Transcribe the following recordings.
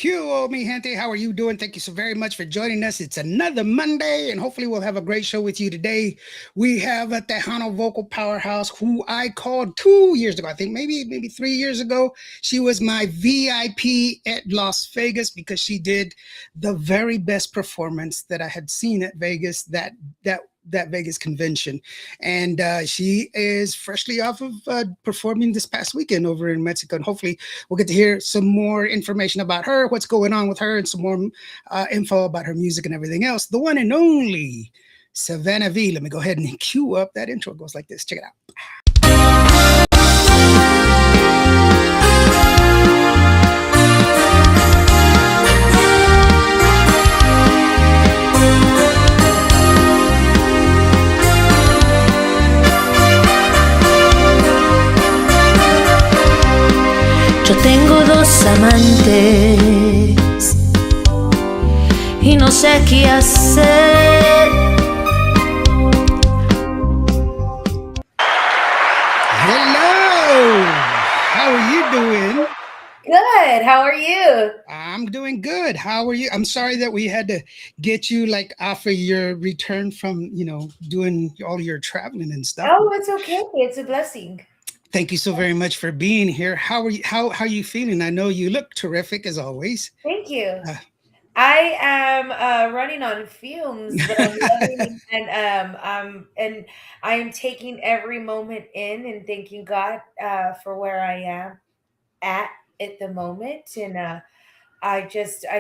Que mi gente, how are you doing? Thank you so very much for joining us. It's another Monday, and hopefully we'll have a great show with you today. We have a Tejano vocal powerhouse who I called 2 years ago. I think maybe 3 years ago. She was my VIP at Las Vegas because she did the very best performance that I had seen at Vegas that Vegas convention. And she is freshly off of performing this past weekend over in Mexico. And hopefully we'll get to hear some more information about her, what's going on with her, and some more info about her music and everything else. The one and only Savannah V. Let me go ahead and cue up that intro. It goes like this. Check it out. Yo tengo dos amantes y no sé qué hacer. Hello! How are you doing? Good. How are you? I'm doing good. How are you? I'm sorry that we had to get you like off of your return from, doing all your traveling and stuff. Oh, it's okay. It's a blessing. Thank you so very much for being here. How are you? How are you feeling? I know you look terrific as always. Thank you. I am running on fumes, but I'm loving and I am taking every moment in and thanking God for where I am at the moment, and I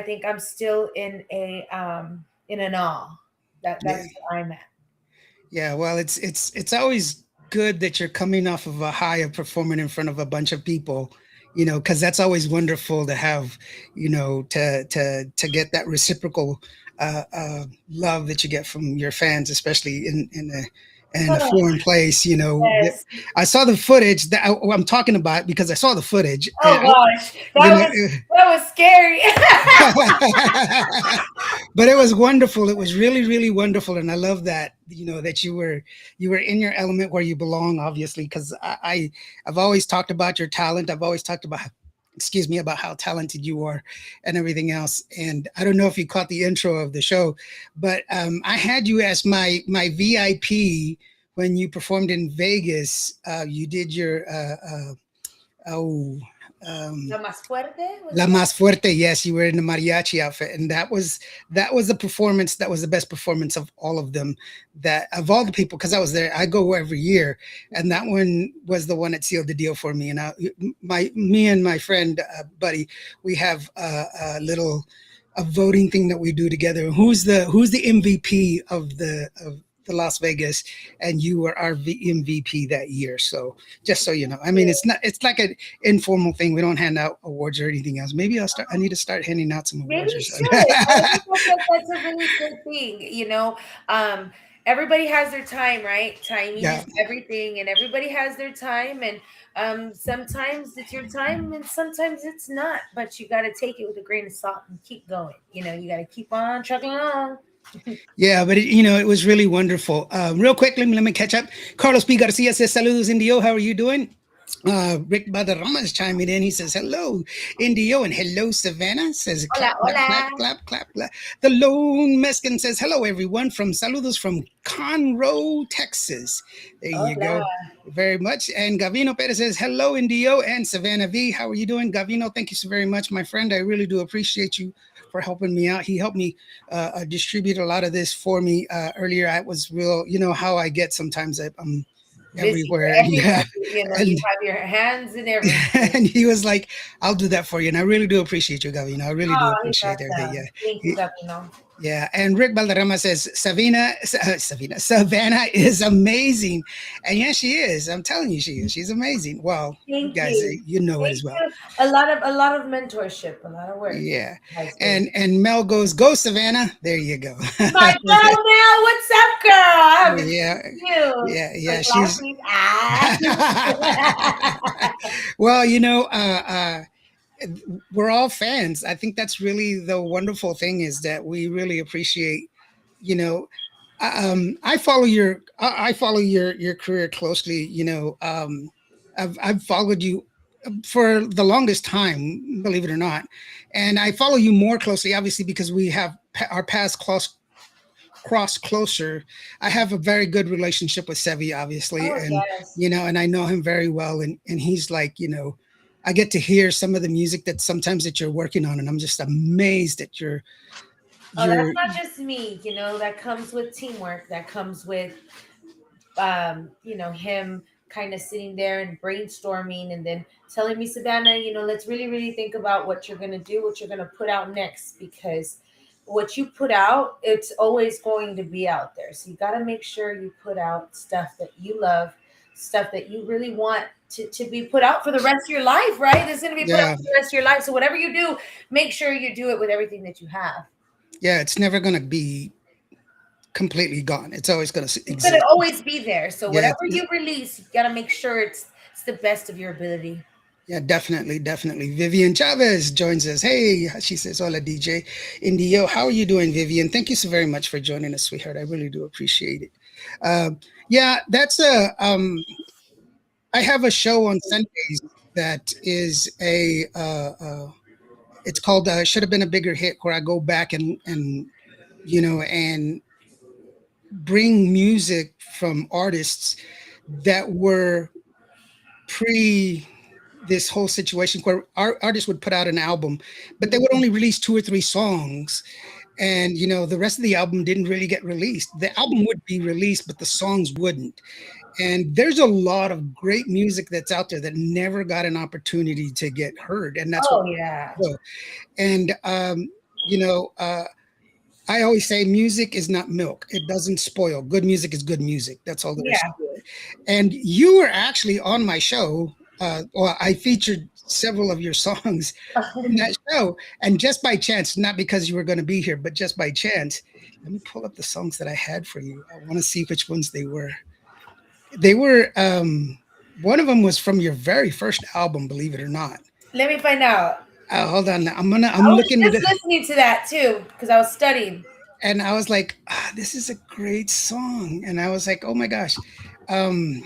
think I'm still in an awe. That's Yeah. where I'm at. Yeah. Well, it's always good that you're coming off of a high of performing in front of a bunch of people, because that's always wonderful to have, to get that reciprocal love that you get from your fans, especially in a Oh, foreign place. yes. I saw the footage that I'm talking about because I saw the footage. Oh gosh, You know, that was scary. but it was wonderful. It was really, really wonderful, and I love that. That you were in your element where you belong. Obviously, because I've always talked about your talent. I've always talked about, excuse me, about how talented you are, and everything else. And I don't know if you caught the intro of the show, but I had you as my VIP when you performed in Vegas. You did your oh. La más fuerte was La it? Más Fuerte, yes, you were in the mariachi outfit, and that was the performance. That was the best performance of all of them. That of all the people, because I was there, I go every year, and that one was the one that sealed the deal for me. And me and my friend Buddy, we have a voting thing that we do together. Who's the MVP of the Las Vegas, and you were our MVP that year. So just so you know, I mean, it's like an informal thing. We don't hand out awards or anything else. Maybe I need to start handing out some Maybe awards or you something. should. I think that's a really good thing. Everybody has their time, right? Timing Yeah. is everything, and everybody has their time. And sometimes it's your time, and sometimes it's not. But you got to take it with a grain of salt and keep going. You got to keep on trucking along. Yeah, but it was really wonderful. Real quick, let me catch up. Carlos P. Garcia says, "Saludos, NDO. How are you doing?" Rick Badarama is chiming in. He says, "Hello, NDO," and "Hello, Savannah." Says, Hola, "Clap, clap, clap, hola. clap, clap, clap." The Lone Mescan says, "Hello, everyone." From Saludos from Conroe, Texas. There you Hola. go. Very much. And Gavino Perez says, "Hello, NDO and Savannah V. How are you doing?" Gavino, thank you so very much, my friend. I really do appreciate you for helping me out. He helped me distribute a lot of this for me earlier. I was real, how I get sometimes. I'm Busy for everywhere. Yeah. everybody. You And have your hands in everything. and he was like, "I'll do that for you." And I really do appreciate you, Gavino. I really do Oh, he's appreciate everything. awesome. Yeah. Thank you, He- Gabino. yeah, and Rick Balderrama says Savannah is amazing, and yes, she is. I'm telling you, she is. She's amazing. Well, Thank guys, you. you know it Thank as well. you. A lot of mentorship, a lot of work. Yeah, That's good. and Mel goes, "Go Savannah." There you go. My girl Mel, what's up, girl? I haven't Yeah, seen you yeah. since last She's week. Ah. well, we're all fans. I think that's really the wonderful thing is that we really appreciate, you know, I follow your career closely. I've followed you for the longest time, believe it or not. And I follow you more closely, obviously, because we have our paths cross closer. I have a very good relationship with Sevi, obviously, Oh, and yes. and I know him very well, and he's like, I get to hear some of the music that sometimes that you're working on, and I'm just amazed at Oh, that's your not just me, that comes with teamwork, that comes with him kind of sitting there and brainstorming and then telling me, Savannah, let's really, really think about what you're going to do, what you're going to put out next, because what you put out, it's always going to be out there. So you got to make sure you put out stuff that you love, stuff that you really want to be put out for the rest of your life, right? It's going to be put out yeah for the rest of your life. So whatever you do, make sure you do it with everything that you have. yeah. It's never gonna be completely gone. It's always gonna It's going to exist. always be there. So Yeah, whatever you release, you got to make sure it's the best of your ability. yeah, definitely, definitely. Vivian Chavez joins us. Hey, she says, "Hola, DJ NDO. How are you doing, Vivian? Thank you so very much for joining us, sweetheart. I really do appreciate it." Yeah, that's a. I have a show on Sundays that is it's called "Should Have Been a Bigger Hit," where I go back and bring music from artists that were pre this whole situation where our artists would put out an album, but they would only release 2 or 3 songs, and the rest of the album didn't really get released. The album would be released, but the songs wouldn't. And there's a lot of great music that's out there that never got an opportunity to get heard, and that's what. Oh yeah. And you know, uh, I always say music is not milk. It doesn't spoil. Good music is good music. That's all there is Yeah. to it. And you were actually on my show. Well, I featured several of your songs in that show. And just by chance, not because you were going to be here, but just by chance, let me pull up the songs that I had for you. I want to see which ones they were. They were, one of them was from your very first album, believe it or not. Let me find out. Hold on. I'm I was looking at just it. listening to that too because I was studying. And I was like, this is a great song. And I was like, oh my gosh. Um,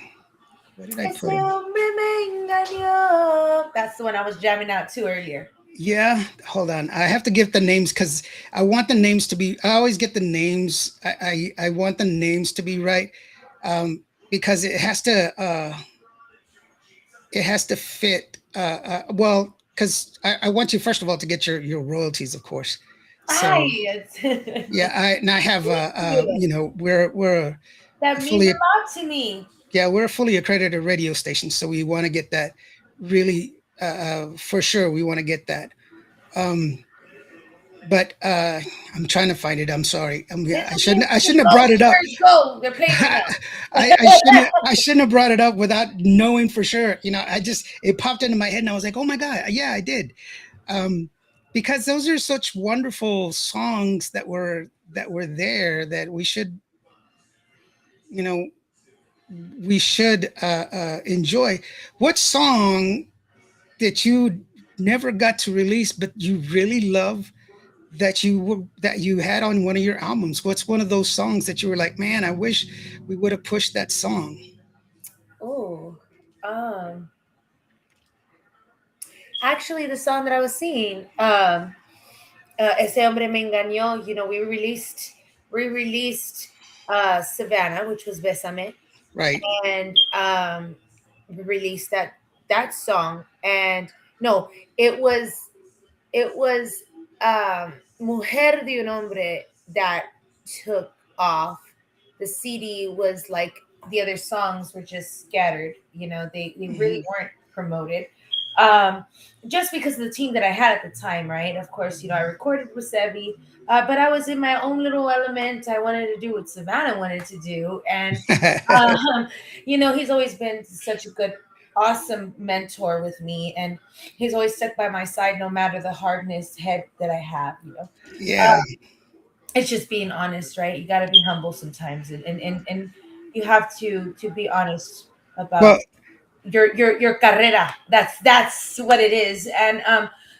what did I Ese put in? hombre me engañó. That's the one I was jamming out to earlier. Yeah, hold on. I have to give the names because I want the names to be. I always get the names. I want the names to be right, because it has to fit. Well, because I want you first of all to get your royalties, of course. Ay, So yeah, I have we're that means fully a lot to me. yeah, we're a fully accredited radio station, so we want to get that really for sure. We want to get that. Um, but I'm trying to find it. I'm sorry. It's okay. I Just shouldn't have go, brought it up. Spurs, go. They're playing right now. I shouldn't have brought it up without knowing for sure. I just it popped into my head and I was like, oh my god, yeah, I did. Um, because those are such wonderful songs that were there that you know we should enjoy. What song that you never got to release, but you really love that you had on one of your albums? What's one of those songs that you were like, man, I wish we would have pushed that song? Oh, um, actually, the song that I was singing, Ese hombre me engañó. We released Savannah, which was Besame, Right. and we released that song. And no, it was Mujer de un Hombre that took off. The CD was like the other songs were just scattered. They really Mhm. weren't promoted. Um, just because of the team that I had at the time, right? Of course, I recorded with Sebi, but I was in my own little element. I wanted to do what Savannah wanted to do. And um, he's always been such a good, awesome mentor with me. And he's always stuck by my side no matter the hardness head that I have. Yeah. It's just being honest, right? You got to be humble sometimes, and you have to be honest Well, about your carrera. That's what it is. And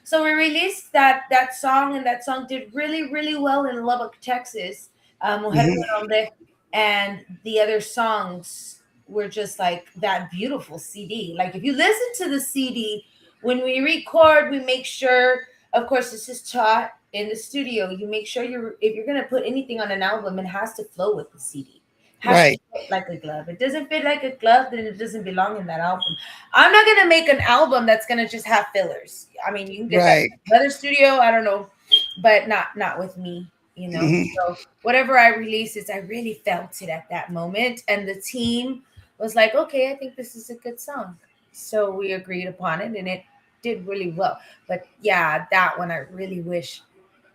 so we released that song, and that song did really, really well in Lubbock, Texas. Mujer de mhm. un Hombre, and the other songs. were just like that beautiful CD. Like if you listen to the CD, when we record, we make sure, of course, this is taught in the studio. You make sure if you're gonna put anything on an album, it has to flow with the CD. Has to Right. fit like a glove. It doesn't fit like a glove, then it doesn't belong in that album. I'm not gonna make an album that's gonna just have fillers. I mean, you can get that Right. in another studio, I don't know, but not with me, you know. Hmm. So whatever I release is I really felt it at that moment. And the team was like, okay, I think this is a good song. So we agreed upon it and it did really well. But yeah, that one I really wish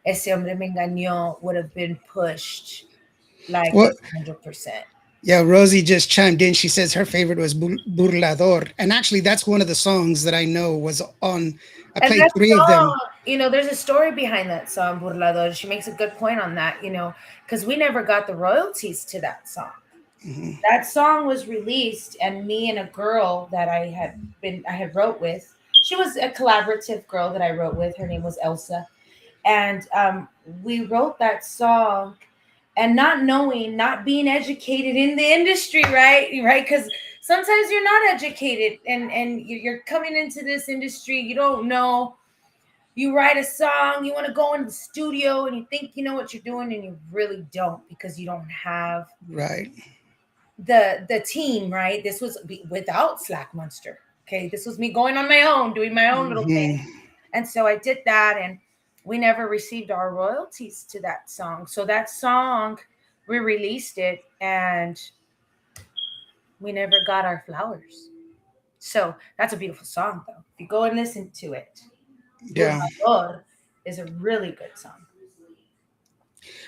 Ese Hombre Me Engañó would have been pushed like Well, 100%. yeah, Rosie just chimed in. She says her favorite was Burlador. And actually, that's one of the songs that I know was on. I And played that three of them. song, there's a story behind that song, Burlador. She makes a good point on that, because we never got the royalties to that song. Hmm. That song was released, and me and a girl that I had wrote with, she was a collaborative girl that I wrote with. Her name was Elsa, and we wrote that song, and not knowing, not being educated in the industry, right, because sometimes you're not educated, and you're coming into this industry, you don't know. You write a song, you want to go in the studio, and you think you know what you're doing, and you really don't because you don't have Right. the team, right? This was without Slack Monster. Okay, this was me going on my own, doing my own little thing, Hmm. and so I did that, and we never received our royalties to that song. So that song, we released it, and we never got our flowers. So that's a beautiful song, though. If you go and listen to it, Yeah. Burlador is a really good song.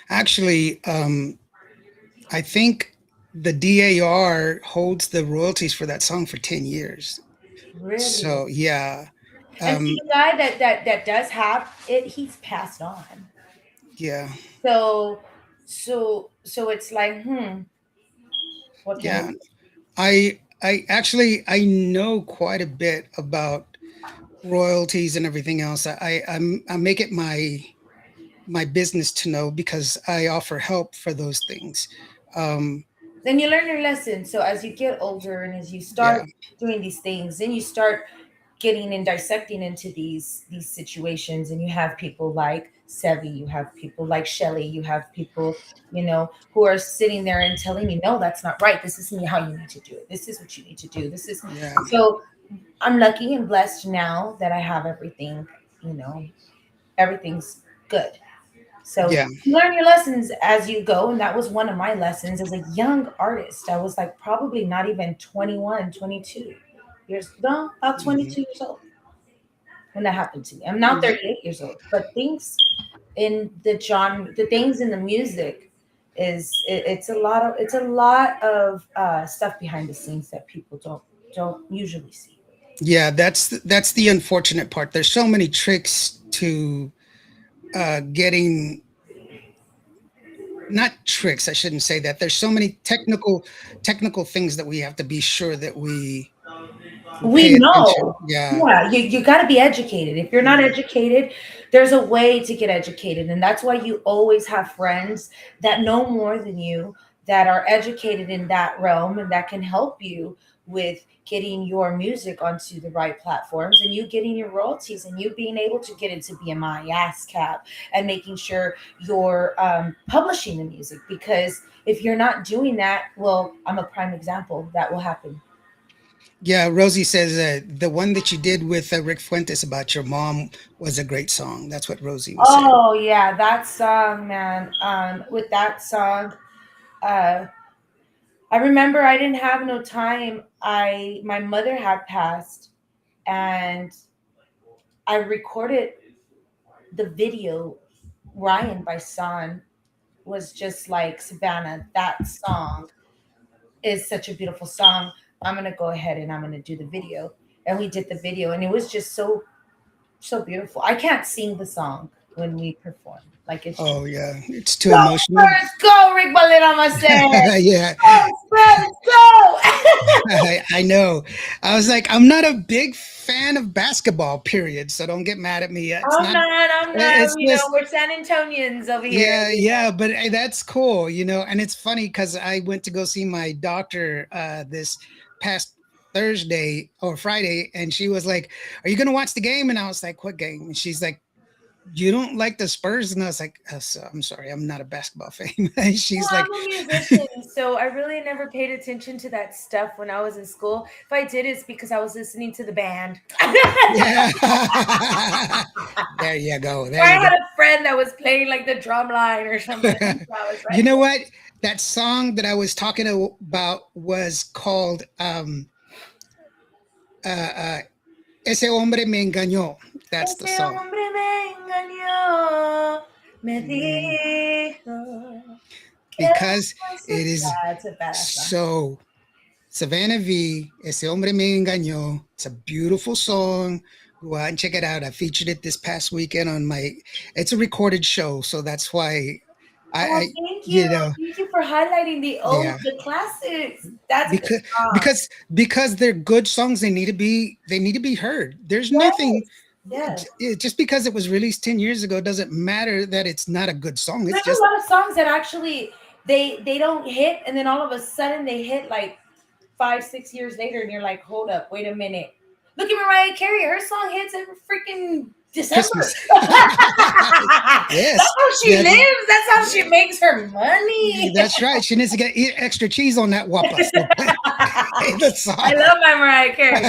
Actually, I think the DAR holds the royalties for that song for 10 years. Really. So, yeah. And see, Um, the guy that does have it, he's passed on. yeah. So so it's like, what can we Yeah. I know quite a bit about royalties and everything else. I make it my business to know because I offer help for those things. Um, then you learn your lesson. So as you get older and as you start yeah. doing these things, then you start getting and dissecting into these situations, and you have people like Sevi, you have people like Shelly, you have people, who are sitting there and telling you, no, that's not right. This isn't how you need to do it. This is what you need to do. This is Yeah. so I'm lucky and blessed now that I have everything, you know, everything's good. So Yeah. you learn your lessons as you go. And that was one of my lessons as a young artist. I was like probably not even 21, 22 years, no, about Mhm. 22 years old when that happened to me. I'm now Yeah. 38 years old, but things in the genre, the things in the music it's a lot of stuff behind the scenes that people don't usually see. Yeah, that's the unfortunate part. There's so many tricks to getting, not tricks, I shouldn't say that. There's so many technical things that we have to be sure that we pay We attention. know. Yeah. Yeah, you got to be educated. If you're not Yeah. educated, there's a way to get educated. And that's why you always have friends that know more than you, that are educated in that realm, and that can help you with getting your music onto the right platforms, and you getting your royalties, and you being able to get into BMI, ASCAP, and making sure you're publishing the music. Because if you're not doing that, well, I'm a prime example. That will happen. Yeah, Rosie says the one that you did with Rick Fuentes about your mom was a great song. That's what Rosie was saying. Oh yeah, that song, man. With that song, uh, I remember I didn't have no time. My mother had passed, and I recorded the video. Ryan by Son was just like, Savannah. That song is such a beautiful song. I'm gonna go ahead and I'm gonna do the video, and we did the video, and it was just so beautiful. I can't sing the song. when we perform. Like it's just Oh yeah, it's too go emotional. Spurs, go Rick Valera said. Yeah, Go Spurs, go. I know. I was like, I'm not a big fan of basketball, period. So don't get mad at me. It's I'm not. not. I'm not. It's You know, just we're San Antonians over here. yeah, yeah. But hey, that's cool, you know. And it's funny because I went to go see my doctor this past Thursday or Friday, and she was like, "Are you gonna watch the game?" And I was like, "What game?" And she's like, "You don't like the Spurs?" And I was like, I'm sorry, I'm not a basketball fan." And Well, she's like, I'm a musician, so I really never paid attention to that stuff when I was in school. If I did, it's because I was listening to the band. "Yeah." There you go. Or There I you go. had a friend that was playing like the drum line or something. So I was You right know there. what? That song that I was talking about was called uh, Ese hombre me engañó. That's the Ese song. hombre me engañó, me Mm, dijo que because no se it is It's a badass song. so Savannah V, Ese hombre me engañó. It's a beautiful song. Go out and check it out. I featured it this past weekend on my. It's a recorded show, so that's why Oh, I thank you. you know, Thank you for highlighting yeah, the classics. That's a good because song. because they're good songs. They need to be heard. There's nothing. Yes. Yes. Just because it was released 10 years ago doesn't matter that it's not a good song. It's There's a just lot of songs that actually they don't hit, and then all of a sudden they hit like 5, 6 years later, and you're like, hold up, wait a minute. Look at Mariah Carey. Her song hits every freaking December. Christmas. That's Yes, how she that lives. That's how she makes her money. that's right. She needs to get extra cheese on that whopper. So play the I song. love my Mariah Carey.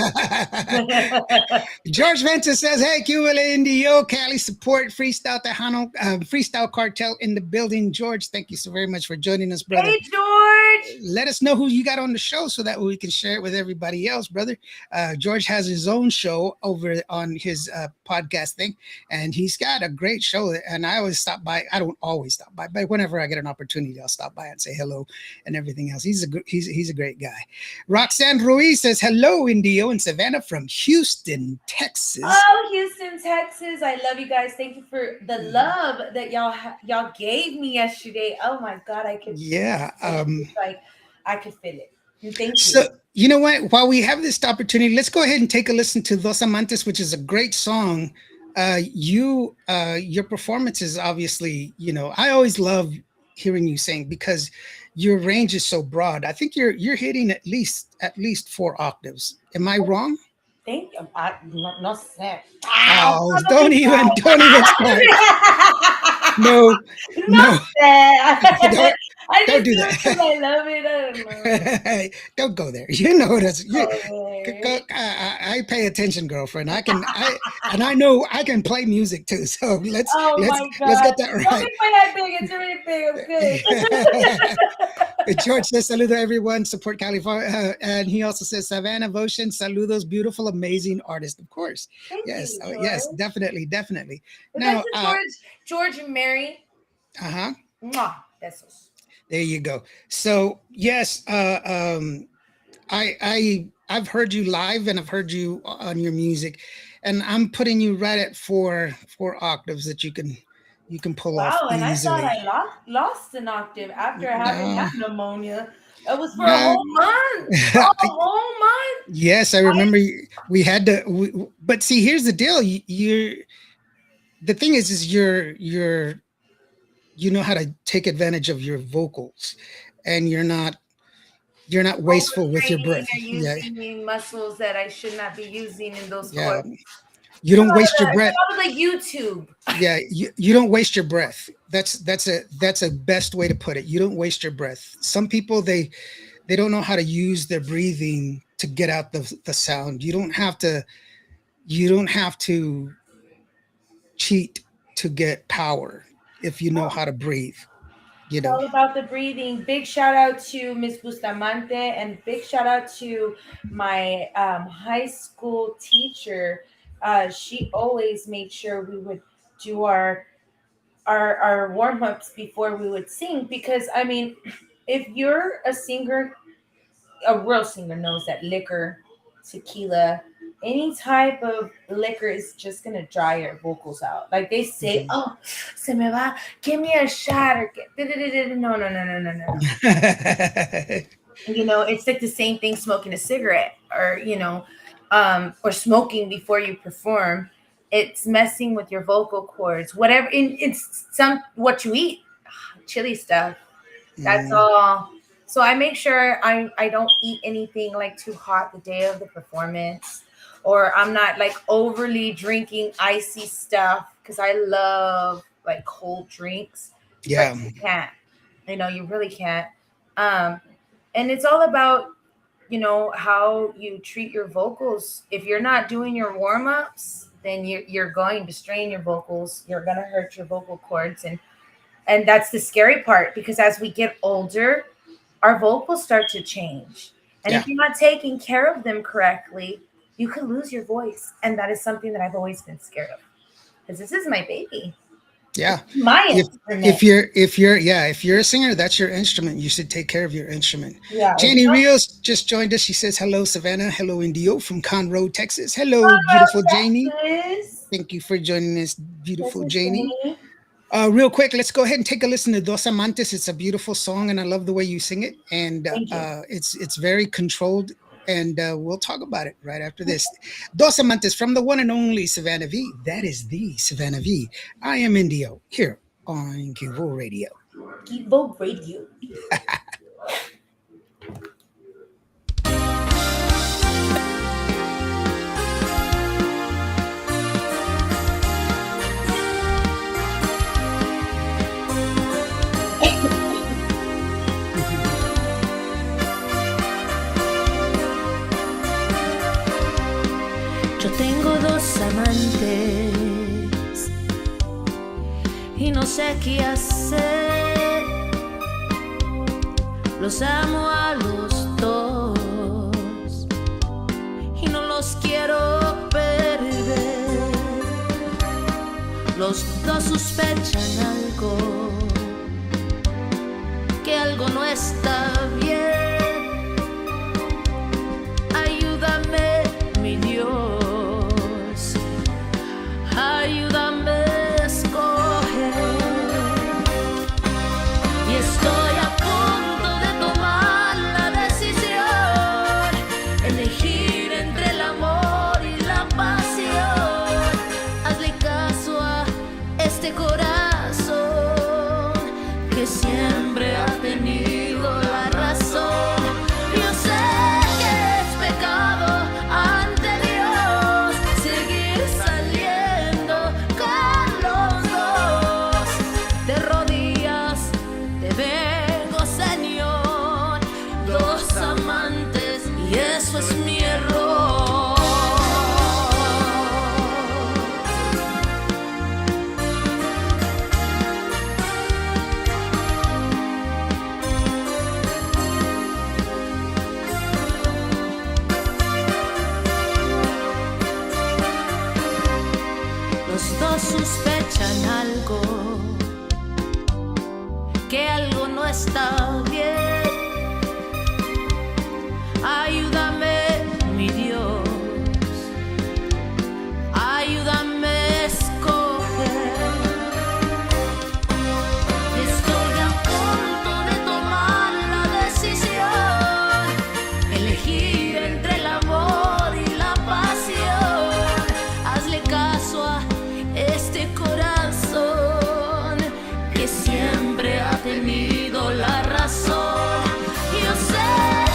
George Ventus says, "Hey, Que Onda NDO, Cali support Freestyle Tejano, Freestyle Cartel in the building." George, thank you so very much for joining us, brother. Hey, George. Let us know who you got on the show so that we can share it with everybody else, brother. George has his own show over on his podcast thing, and he's got a great show. And I always stop by. I don't always stop by, but whenever I get an opportunity, I'll stop by and say hello and everything else. He's a great guy. Roxanne Ruiz says, "Hello, Indio and Savannah from Houston, Texas." Oh, Houston, Texas. I love you guys. Thank you for the love that y'all gave me yesterday. Oh my God, I could Yeah. like I could feel it. And thank you. So you know what? While we have this opportunity, let's go ahead and take a listen to Dos Amantes, which is a great song. Your performance is obviously, you know, I always love hearing you sing because your range is so broad. I think you're hitting at least 4 octaves. Am I wrong? Thank you. No sé. Oh, don't even start. No, No no, sé. don't I don't just do do it because that. I love it. I don't know. Don't go there. You know that's you. Okay. I pay attention, girlfriend. I know I can play music too. So let's Oh let's my let's God. get that Don't right. make my head big. It's really big. I'm good. George says, "Saludo everyone, support California," and he also says, "Savannah Votion, saludos, beautiful, amazing artist." Of course, Thank yes, you, yes, George. definitely, definitely. But that's Now, to George and Mary. huh. Mwah. Besos. There you go. So yes, I've heard you live and I've heard you on your music, and I'm putting you right at four octaves that you can pull off Wow, and I thought easily. I lost an octave after having No, that pneumonia. It was for a no. whole month. A whole month. Yes, I remember we had to. But see, here's the deal. You're the thing is you know how to take advantage of your vocals, and you're not wasteful with your Overtraining breath. and Yeah, using muscles that I should not be using in those yeah. cords. You don't waste your It's breath. a lot of the YouTube. Yeah, you don't waste your breath. That's a best way to put it. You don't waste your breath. Some people they don't know how to use their breathing to get out the sound. You don't have to cheat to get power if you know how to breathe, you It's know. all about the breathing. Big shout out to Miss Bustamante and big shout out to my high school teacher. She always made sure we would do our warm ups before we would sing because I mean, if you're a singer, a real singer knows that liquor, tequila, any type of liquor is just gonna dry your vocals out. Like they say, Mhm. oh, se me va, give me a shot or no, no, no, no, no, no. You know, it's like the same thing smoking a cigarette or, or smoking before you perform. It's messing with your vocal cords, whatever. It's what you eat, chili stuff. That's Mm, all. So I make sure I don't eat anything like too hot the day of the performance, or I'm not like overly drinking icy stuff because I love like cold drinks, but yeah, you can't. You really can't. Um, and it's all about how you treat your vocals. If you're not doing your warm-ups, then you're going to strain your vocals. You're gonna hurt your vocal cords, and that's the scary part because as we get older, our vocals start to change. And if yeah, you're not taking care of them correctly, you could lose your voice. And that is something that I've always been scared of because this is my baby. This yeah. is my If instrument. if you're a singer, that's your instrument. You should take care of your instrument. Yeah. If you Janie don't Rios just joined us. She says hello, Savannah. Hello, NDO from Conroe, Texas. Hello, follow beautiful Janie. Texas, Thank you for joining us, beautiful Texas Janie. Janie. Real quick, let's go ahead and take a listen to Dos Amantes. It's a beautiful song, and I love the way you sing it. And Thank you. it's very controlled. And we'll talk about it right after this. Dos Amantes from the one and only Savannah V. That is the Savannah V. I am Indio here on Kivo Radio. Evo Radio. Yo tengo dos amantes y no sé qué hacer. Los amo a los dos y no los quiero perder. Los dos sospechan algo, que algo no está bien. Ayúdame, mi Dios, ayúdame a escoger. Y estoy a punto de tomar la decisión, elegir entre el amor y la pasión. Hazle caso a este corazón que siempre ha tenido la razón. Yo sé que es pecado ante Dios seguir saliendo con los dos. De rodillas te vengo, Señor, dos amantes y eso es mi error. Los dos sospechan algo, que algo no está bien. Ayúdame, mi Dios, ayúdame a escoger. Estoy a punto de tomar la decisión, elegir entre el amor y la pasión. Hazle caso a este corazón que siempre ha tenido la razón. Yo sé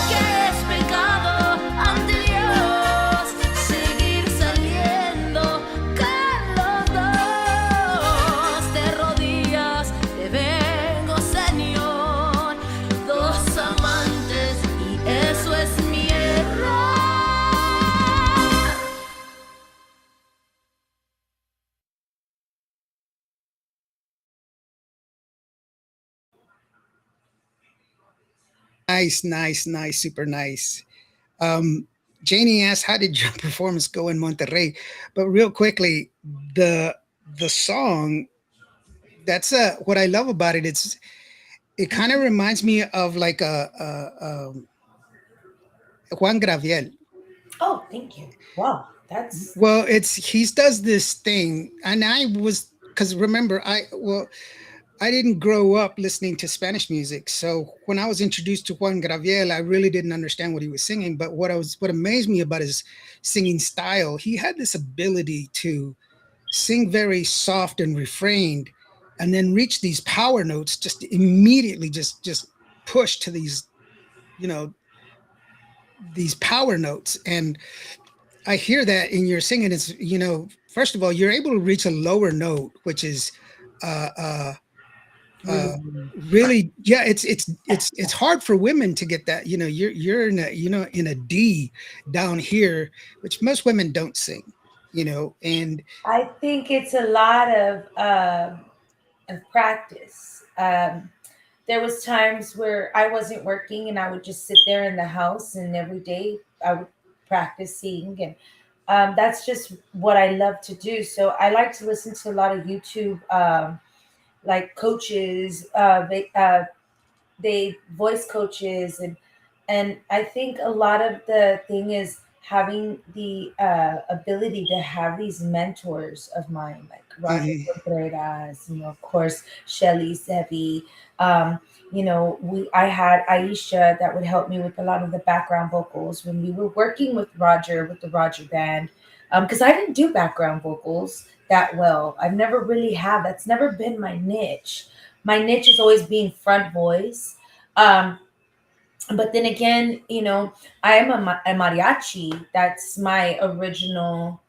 que es pecado ante Dios seguir saliendo con los dos. De rodillas te vengo, Señor, dos amantes y eso es mi error. Nice, nice, nice, super nice. Um, Janie asked, "How did your performance go in Monterrey?" But real quickly, the the song that's what I love about it. It kind of reminds me of like a Juan Graviel. Oh, thank you. Wow. That's Well, it's he does this thing, and I was because remember I didn't grow up listening to Spanish music, so when I was introduced to Juan Gabriel, I really didn't understand what he was singing. But what amazed me about his singing style, he had this ability to sing very soft and refrained, and then reach these power notes just immediately, just push to you know these power notes. And I hear that in your singing. It's first of all, you're able to reach a lower note, which is uh uh really uh really, yeah, it's hard for women to get that. You're in a in a D down here, which most women don't sing. And I think it's a lot of practice. There was times where I wasn't working and I would just sit there in the house, and every day I would practice singing, and that's just what I love to do. So I like to listen to a lot of YouTube, like coaches, they voice coaches, and I think a lot of the thing is having the ability to have these mentors of mine, like Roger mhm, Contreras, of course Shelly Sevi. um, I had Aisha that would help me with a lot of the background vocals when we were working with Roger, with the Roger band, because I didn't do background vocals that well. I've never really had, that's never been my niche. My niche is always being front voice. Um, but then again, I am a mariachi. That's my original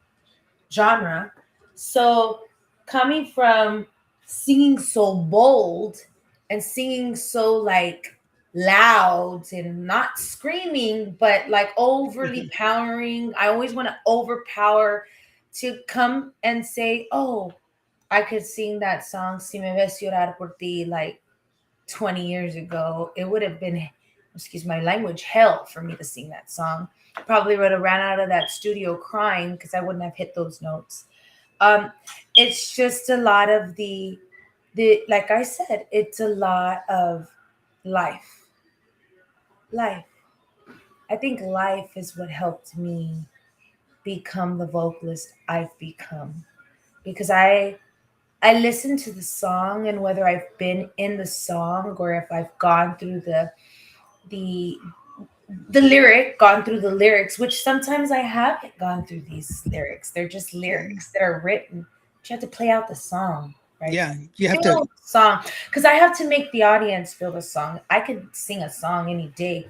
genre. So coming from singing so bold and singing so like loud and not screaming, but like overly mhm, powering, I always want to overpower to come and say, oh, I could sing that song, Si me ves llorar por ti, like 20 years ago. It would have been, excuse my language, hell for me to sing that song. Probably would have ran out of that studio crying because I wouldn't have hit those notes. Um, it's just a lot of the like I said, it's a lot of life. Life. I think life is what helped me become the vocalist I've become, because I listen to the song, and whether I've been in the song or if I've gone through the gone through the lyrics, which sometimes I haven't gone through these lyrics. They're just mhm. lyrics that are written. But you have to play out the song, right? Yeah, you have to. Feel the song, because I have to make the audience feel the song. I could sing a song any day.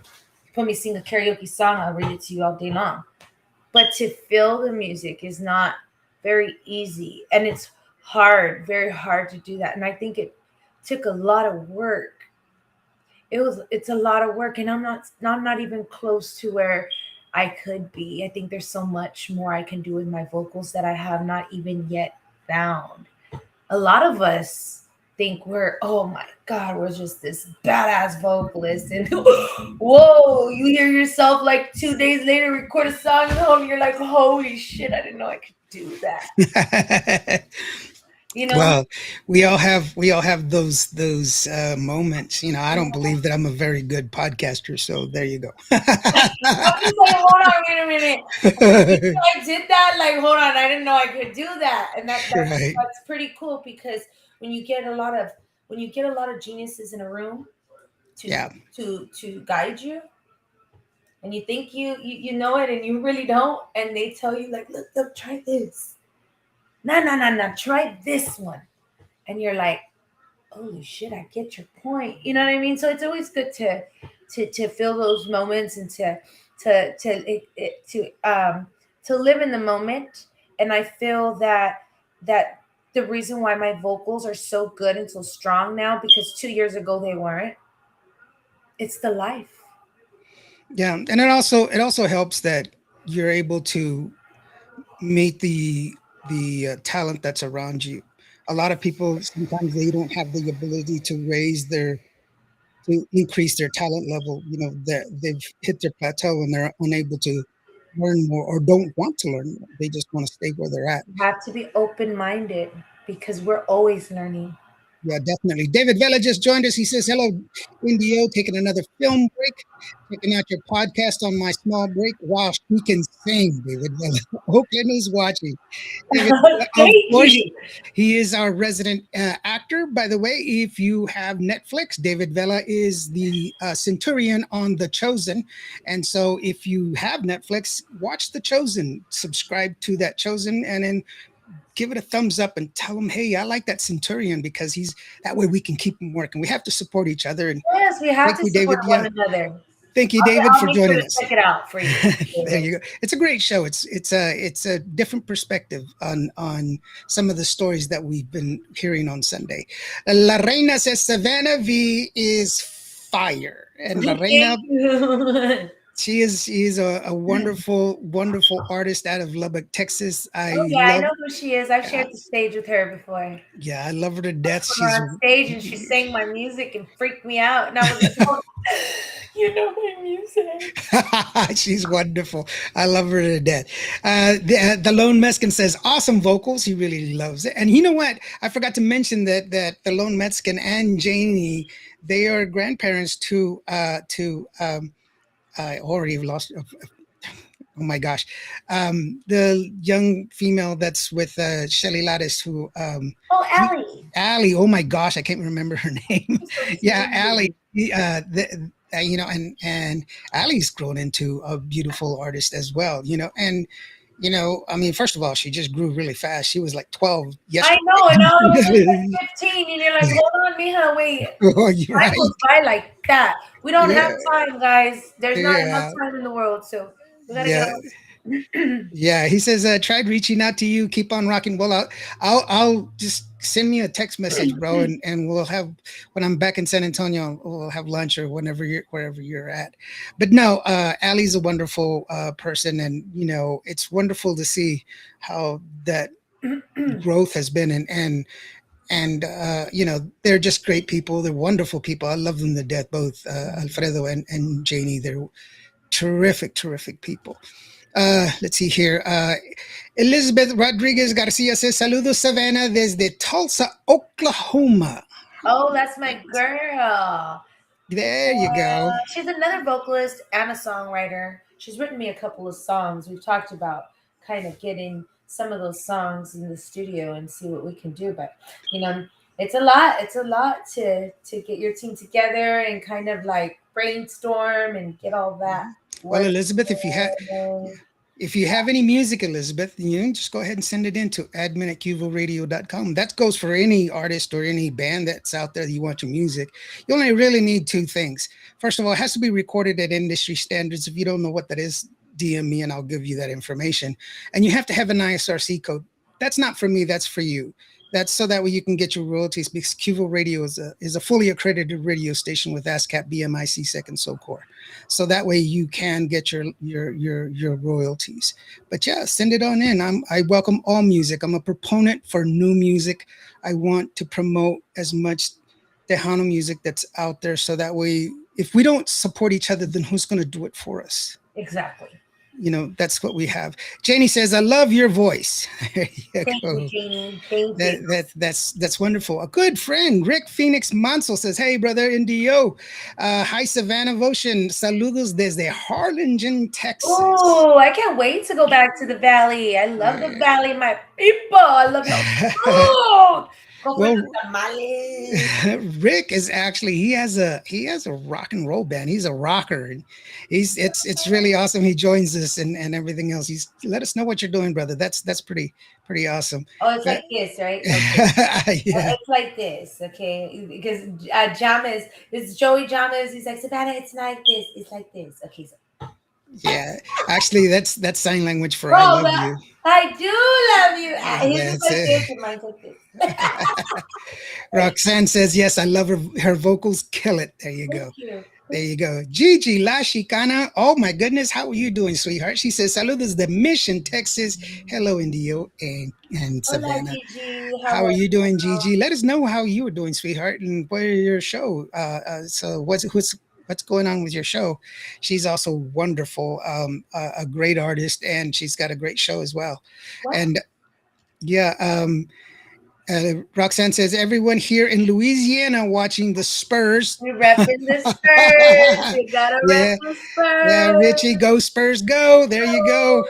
Put me sing a karaoke song, I'll read it to you all day long. But to feel the music is not very easy, and it's hard, very hard to do that. And I think it took a lot of work. It's a lot of work, and I'm not even close to where I could be. I think there's so much more I can do with my vocals that I have not even yet found. A lot of us think we're, oh my god, we're just this badass vocalist, and whoa, you hear yourself like 2 days later record a song at home, you're like, holy shit, I didn't know I could do that. You know? Well, we all have those moments. I don't believe that I'm a very good podcaster, so there you go. I'm just like, hold on, wait a minute. I did that. Like, hold on, I didn't know I could do that, and Right. that's pretty cool, because when you get a lot of when you get a lot of geniuses in a room to Yeah. to guide you, and you think you know it, and you really don't, and they tell you like, look, try this. No, no, no, no, try this one, and you're like, holy shit, I get your point. You know what I mean? So it's always good to feel those moments, and to live in the moment. And I feel that the reason why my vocals are so good and so strong now, because 2 years ago they weren't, it's the life. Yeah, and it also helps that you're able to meet the talent that's around you. A lot of people sometimes they don't have the ability to increase their talent level. They've hit their plateau and they're unable to learn more or don't want to learn more. They just want to stay where they're at. You have to be open minded, because we're always learning. Yeah, definitely. David Vela just joined us. He says, "Hello, NDO, taking another film break, checking out your podcast on my small break." Wow, she can sing, David Vela. Oakland is watching. David Vela, of Thank course, you. he is our resident actor. By the way, if you have Netflix, David Vela is the Centurion on The Chosen. And so if you have Netflix, watch The Chosen, subscribe to that Chosen, and then give it a thumbs up and tell him, hey, I like that Centurion because he's that way we can keep him working. We have to support each other. And Yes, we have thank to you, support David. one Yeah. another. Thank you, David, I'll for make sure joining to us. check it out for you, There David. you go. It's a great show. It's a different perspective on some of the stories that we've been hearing on Sunday. La Reina says Savannah V is fire, and La Reina, Thank you. she is a wonderful wonderful artist out of Lubbock, Texas. Oh I yeah, I love. know who she is. I've Uh, shared the stage with her before. yeah, I love her to I death. put her She's on stage and she sang my music and freaked me out, and I was like, oh, you know my music. she's wonderful. I love her to death. The Lone Mexican says awesome vocals. He really loves it. And you know what? I forgot to mention that the Lone Mexican and Janie, they are grandparents to I already lost. Oh my gosh, the young female that's with Shelly Lattis, who Oh, Allie, Allie. Oh my gosh, I can't remember her name. you're so Yeah, sweet. Allie. And Allie's grown into a beautiful artist as well. And I mean, first of all, she just grew really fast. She was like 12 I yesterday. know, and now I'm just like 15, and you're like, hold on, mija, wait. Oh, you're Time right. goes by like that. We don't have Yeah, time, guys. There's not enough yeah, time in the world, so we gotta get yeah. on. Yeah, he says, tried reaching out to you. Keep on rocking. Well, I'll just send me a text message, bro, and we'll have when I'm back in San Antonio, we'll have lunch or wherever you're at. But no, Allie's a wonderful person, and it's wonderful to see how that growth has been, and they're just great people. They're wonderful people. I love them to death, both Alfredo and Janie. They're terrific people. Let's see here. Elizabeth Rodriguez Garcia says, Saludos, Savannah, desde Tulsa, Oklahoma. Oh, that's my girl. There you go. She's another vocalist and a songwriter. She's written me a couple of songs. We've talked about kind of getting some of those songs in the studio and see what we can do. But you know, it's a lot. It's a lot to get your team together and kind of like brainstorm and get all that Well, work. Elizabeth, if you have any music, Elizabeth, just go ahead and send it in to admin@qviradio.com. That goes for any artist or any band that's out there that you want your music. You only really need two things. First of all, it has to be recorded at industry standards. If you don't know what that is, DM me and I'll give you that information. And you have to have an ISRC code. That's not for me, that's for you. That's so that way you can get your royalties, because QVO Radio is a fully accredited radio station with ASCAP, BMIC, Second SOCOR. So that way you can get your royalties. But yeah, send it on in. I welcome all music. I'm a proponent for new music. I want to promote as much Tejano music that's out there, so that way if we don't support each other, then who's going to do it for us? Exactly. That's what we have. Janie says, I love your voice. There you Thank you, go. Janie. Thank you. That's wonderful. A good friend, Rick Phoenix Mansell, says, hey, brother NDO. Hi, Savannah Votion. Saludos desde Harlingen, Texas. Oh, I can't wait to go back to the valley. I love the valley, my people. I love your food. Go for Well, the tamales. Rick is actually he has a rock and roll band. He's a rocker. And it's really awesome. He joins us and everything else. He's let us know what you're doing, brother. That's pretty awesome. Oh, it's But like this, right? Okay. yeah, It's like this, okay? Because Jamas, it's Joey Jamas. He's like, Savannah, it's like this. It's like this. Okay, so. yeah. Actually, that's sign language for I Oh, love you. I do love you. His is That's like this it. and mine's like this. Roxanne says yes. I love her vocals. Kill it. There you go. Thank you. There you go. Gigi La Chicana. Oh my goodness. How are you doing, sweetheart? She says, Saludos de Mission, Texas. Hello, Indio and Hola, Savannah. Gigi. How How are are you doing, you? Gigi? Let us know how you were doing, sweetheart, and what are your show. So what's going on with your show? She's also wonderful, a great artist, and she's got a great show as well. What? And yeah, Roxanne says everyone here in Louisiana watching the Spurs. We repping the Spurs. We gotta rep Yeah, the yeah, Richie, Spurs. go Spurs, go! There you go.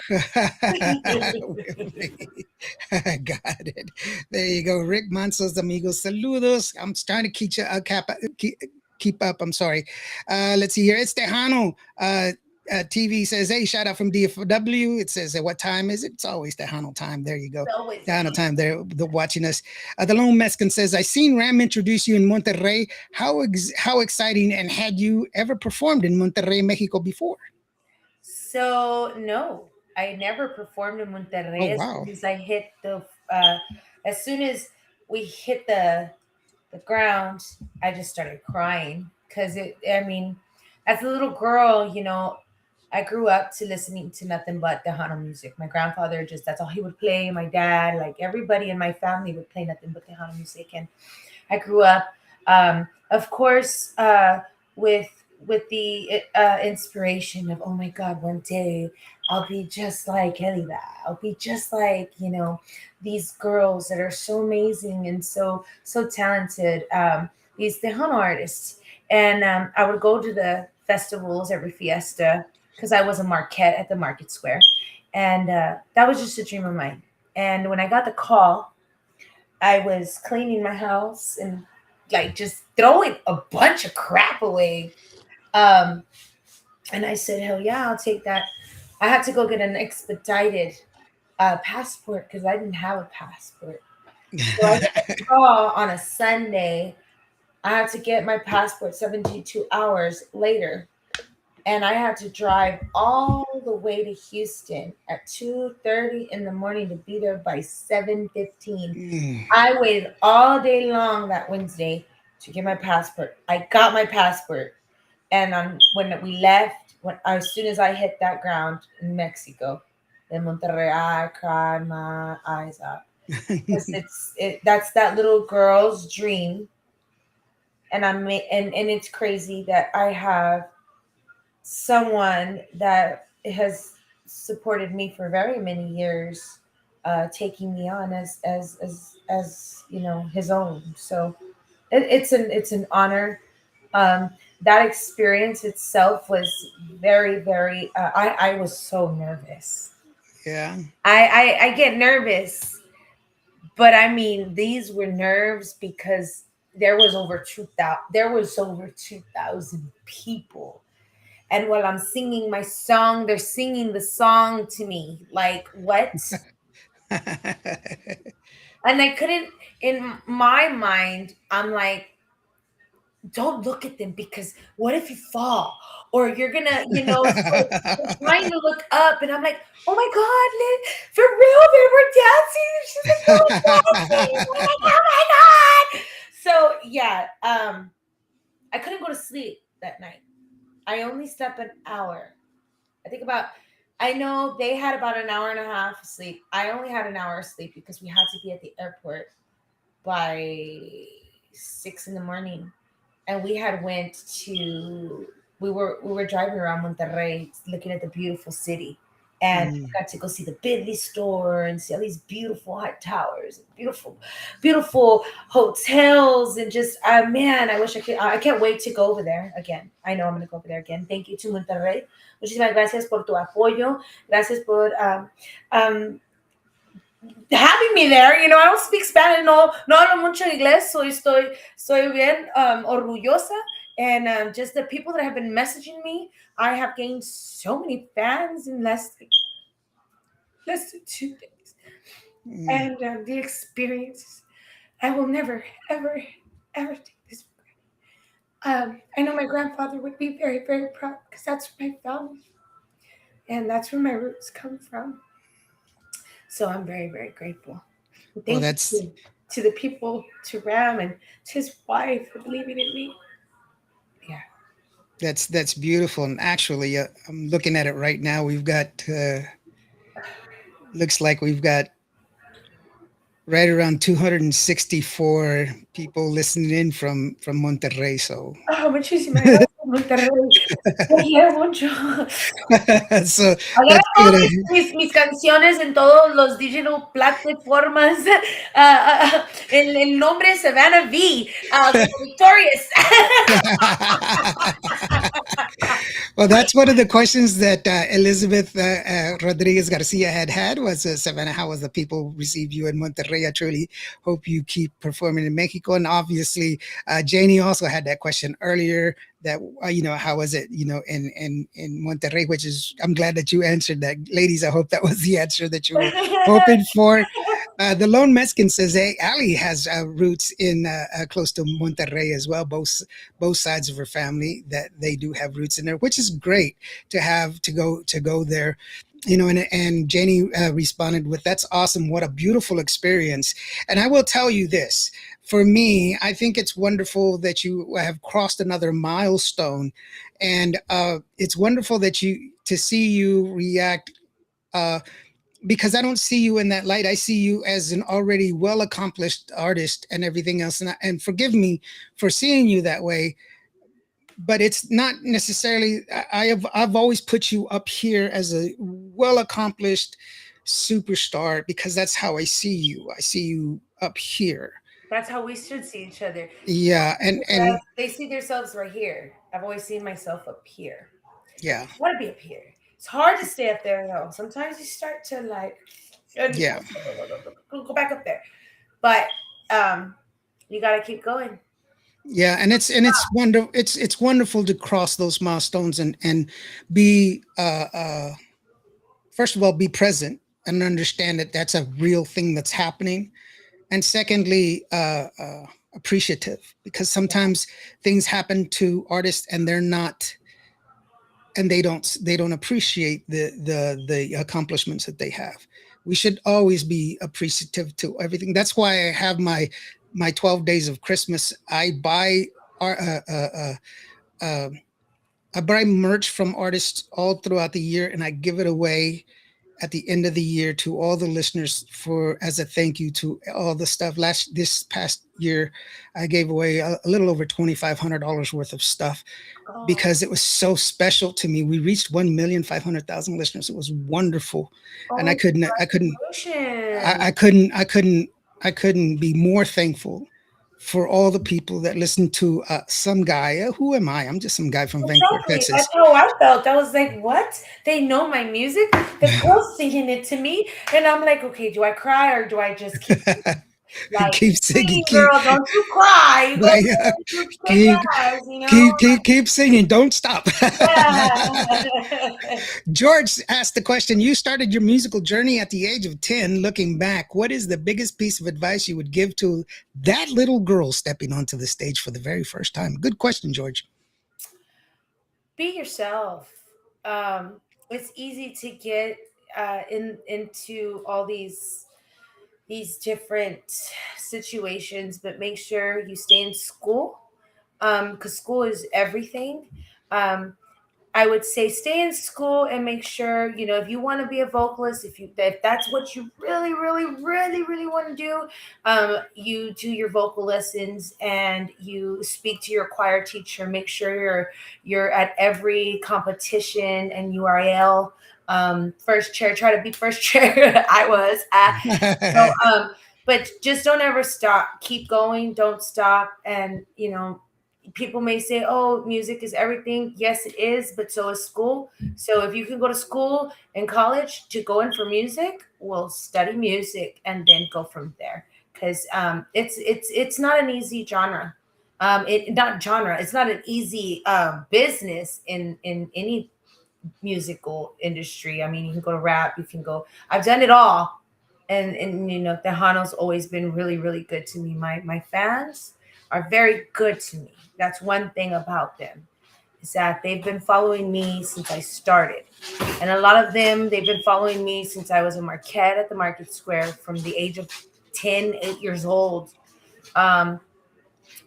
Got it. There you go. Rick Mansos, amigos, saludos. I'm trying to keep up. I'm sorry. Let's see here. It's Tejano. TV says, hey, shout out from DFW. It says, what time is it? It's always Tejano time. There you go. It's always Tejano time. They're watching us. The Lone Mexican says, I seen Ram introduce you in Monterrey. How exciting, and had you ever performed in Monterrey, Mexico before? So no, I never performed in Oh, Monterrey. wow. Uh, as soon as we hit the ground, I just started crying because it. I mean, as a little girl, I grew up to listening to nothing but Tejano music. My grandfather that's all he would play. My dad, like everybody in my family, would play nothing but Tejano music, and I grew up, of course, with the inspiration of, oh my God, one day I'll be just like Elida. I'll be just like these girls that are so amazing and so talented. These Tejano artists, and I would go to the festivals every fiesta because I was a marquette at the Market Square, and that was just a dream of mine. And when I got the call, I was cleaning my house and like just throwing a bunch of crap away. Um, and I said, hell yeah, I'll take that. I had to go get an expedited passport because I didn't have a passport. So I got a call on a Sunday. I had to get my passport 72 hours later. And I had to drive all the way to Houston at 2:30 in the morning to be there by 7:15. Mm. I waited all day long that Wednesday to get my passport. I got my passport, and when we left, as soon as I hit that ground in Mexico, in Monterrey, I cried my eyes out because that's that little girl's dream, and and it's crazy that I have someone that has supported me for very many years, taking me on as his own. So it's an honor. Um, that experience itself was very very. I was so nervous. Yeah. I get nervous, but I mean these were nerves because there was over 2,000 people, and while I'm singing my song, they're singing the song to me. Like, what? And I couldn't, in my mind, I'm like, don't look at them because what if you fall? Or you're gonna, so I'm trying to look up and I'm like, oh my God, for real, they were dancing. She's like, no, dancing. I'm like, oh my God. So yeah, I couldn't go to sleep that night. I only slept an hour. I think about, I know they had about an hour and a half of sleep. I only had an hour of sleep because we had to be at the airport by 6 in the morning. And we had went to, we were driving around Monterrey looking at the beautiful city. And Mm. got to go see the Bidley store and see all these beautiful high towers, beautiful, beautiful hotels, and just man, I wish I could. I can't wait to go over there again. I know I'm going to go over there again. Thank you to Monterrey. Muchísimas gracias por tu apoyo. Gracias por having me there. I don't speak Spanish. No hablo mucho inglés. So estoy bien orgullosa. And just the people that have been messaging me, I have gained so many fans in less than 2 days. Mm. And the experiences, I will never, ever, ever take this for granted. I know my grandfather would be very, very proud because that's where my family, and that's where my roots come from. So I'm very, very grateful. And Well, thank that's you to the people, to Ram and to his wife for believing in me. Yeah. that's beautiful. And actually, I'm looking at it right now. We've got looks like we've got right around 264 people listening in from Monterrey. So Oh, muchísimas gracias. Monterrey. Te quiero mucho. So Agarra that's good. todas mis canciones en todos los digital plataformas. El nombre es Savannah V. Como Victorious. Well, that's one of the questions that Elizabeth Rodriguez Garcia had was Savannah, how was the people receive you in Monterrey? I truly hope you keep performing in Mexico. And obviously, Janie also had that question earlier that, how was it, in Monterrey, which is, I'm glad that you answered that. Ladies, I hope that was the answer that you were hoping for. The Lone Mexican says, "Hey, Ali has roots in close to Monterrey as well. Both sides of her family that they do have roots in there, which is great to have to go there." And Janie responded with, "That's awesome! What a beautiful experience!" And I will tell you this: for me, I think it's wonderful that you have crossed another milestone, and it's wonderful that you to see you react. Because I don't see you in that light. I see you as an already well accomplished artist and everything else. And forgive me for seeing you that way, but it's not necessarily. I've always put you up here as a well accomplished superstar because that's how I see you. I see you up here. That's how we should see each other. Yeah, and They see themselves right here. I've always seen myself up here. yeah, I want to be up here. It's hard to stay up there though. Sometimes you start to like yeah, go back up there, but um, you got to keep going. yeah. And it's wonderful. It's wonderful to cross those milestones and be first of all, be present and understand that that's a real thing that's happening. And secondly, appreciative because sometimes things happen to artists and they're not, and they don't appreciate the accomplishments that they have. We should always be appreciative to everything. That's why I have my 12 days of Christmas. I buy our I buy merch from artists all throughout the year and I give it away at the end of the year to all the listeners for as a thank you to all the stuff. This past year, I gave away a little over $2,500 worth of stuff Oh, because it was so special to me. We reached 1,500,000 listeners. It was wonderful, and I oh, couldn't, I couldn't, congratulations. I couldn't, I couldn't, I couldn't be more thankful for all the people that listened to some guy. Who am I? I'm just some guy from Vancouver, Exactly. That's Texas. how I felt. I was like, what? They know my music? The girl's singing it to me. And I'm like, okay, do I cry or do I just keep like Keep singing, singing, girl? Don't you cry. You go like, there, you kick keep, ass, you know? keep singing. Don't stop. Yeah. George asked the question: you started your musical journey at the age of 10. Looking back, what is the biggest piece of advice you would give to that little girl stepping onto the stage for the very first time? Good question, George. Be yourself. It's easy to get into all these different situations, but make sure you stay in school because school is everything. Um, I would say stay in school and make sure, if you want to be a vocalist, if that's what you really, really, really, really want to do, you do your vocal lessons and you speak to your choir teacher. Make sure you're at every competition and URL. First chair, try to be first chair. I was. So, but just don't ever stop. Keep going. Don't stop. And people may say, "Oh, music is everything." Yes, it is, but so is school. So if you can go to school and college to go in for music, well, study music and then go from there. Because it's not an easy genre. It not genre. It's not an easy business in any musical industry. I mean, you can go to rap. You can go. I've done it all, and Tejano's always been really really good to me. My fans are very good to me. That's one thing about them is that they've been following me since I started, and a lot of them they've been following me since I was a Marquette at the Market Square from the age of 8 years old. Um,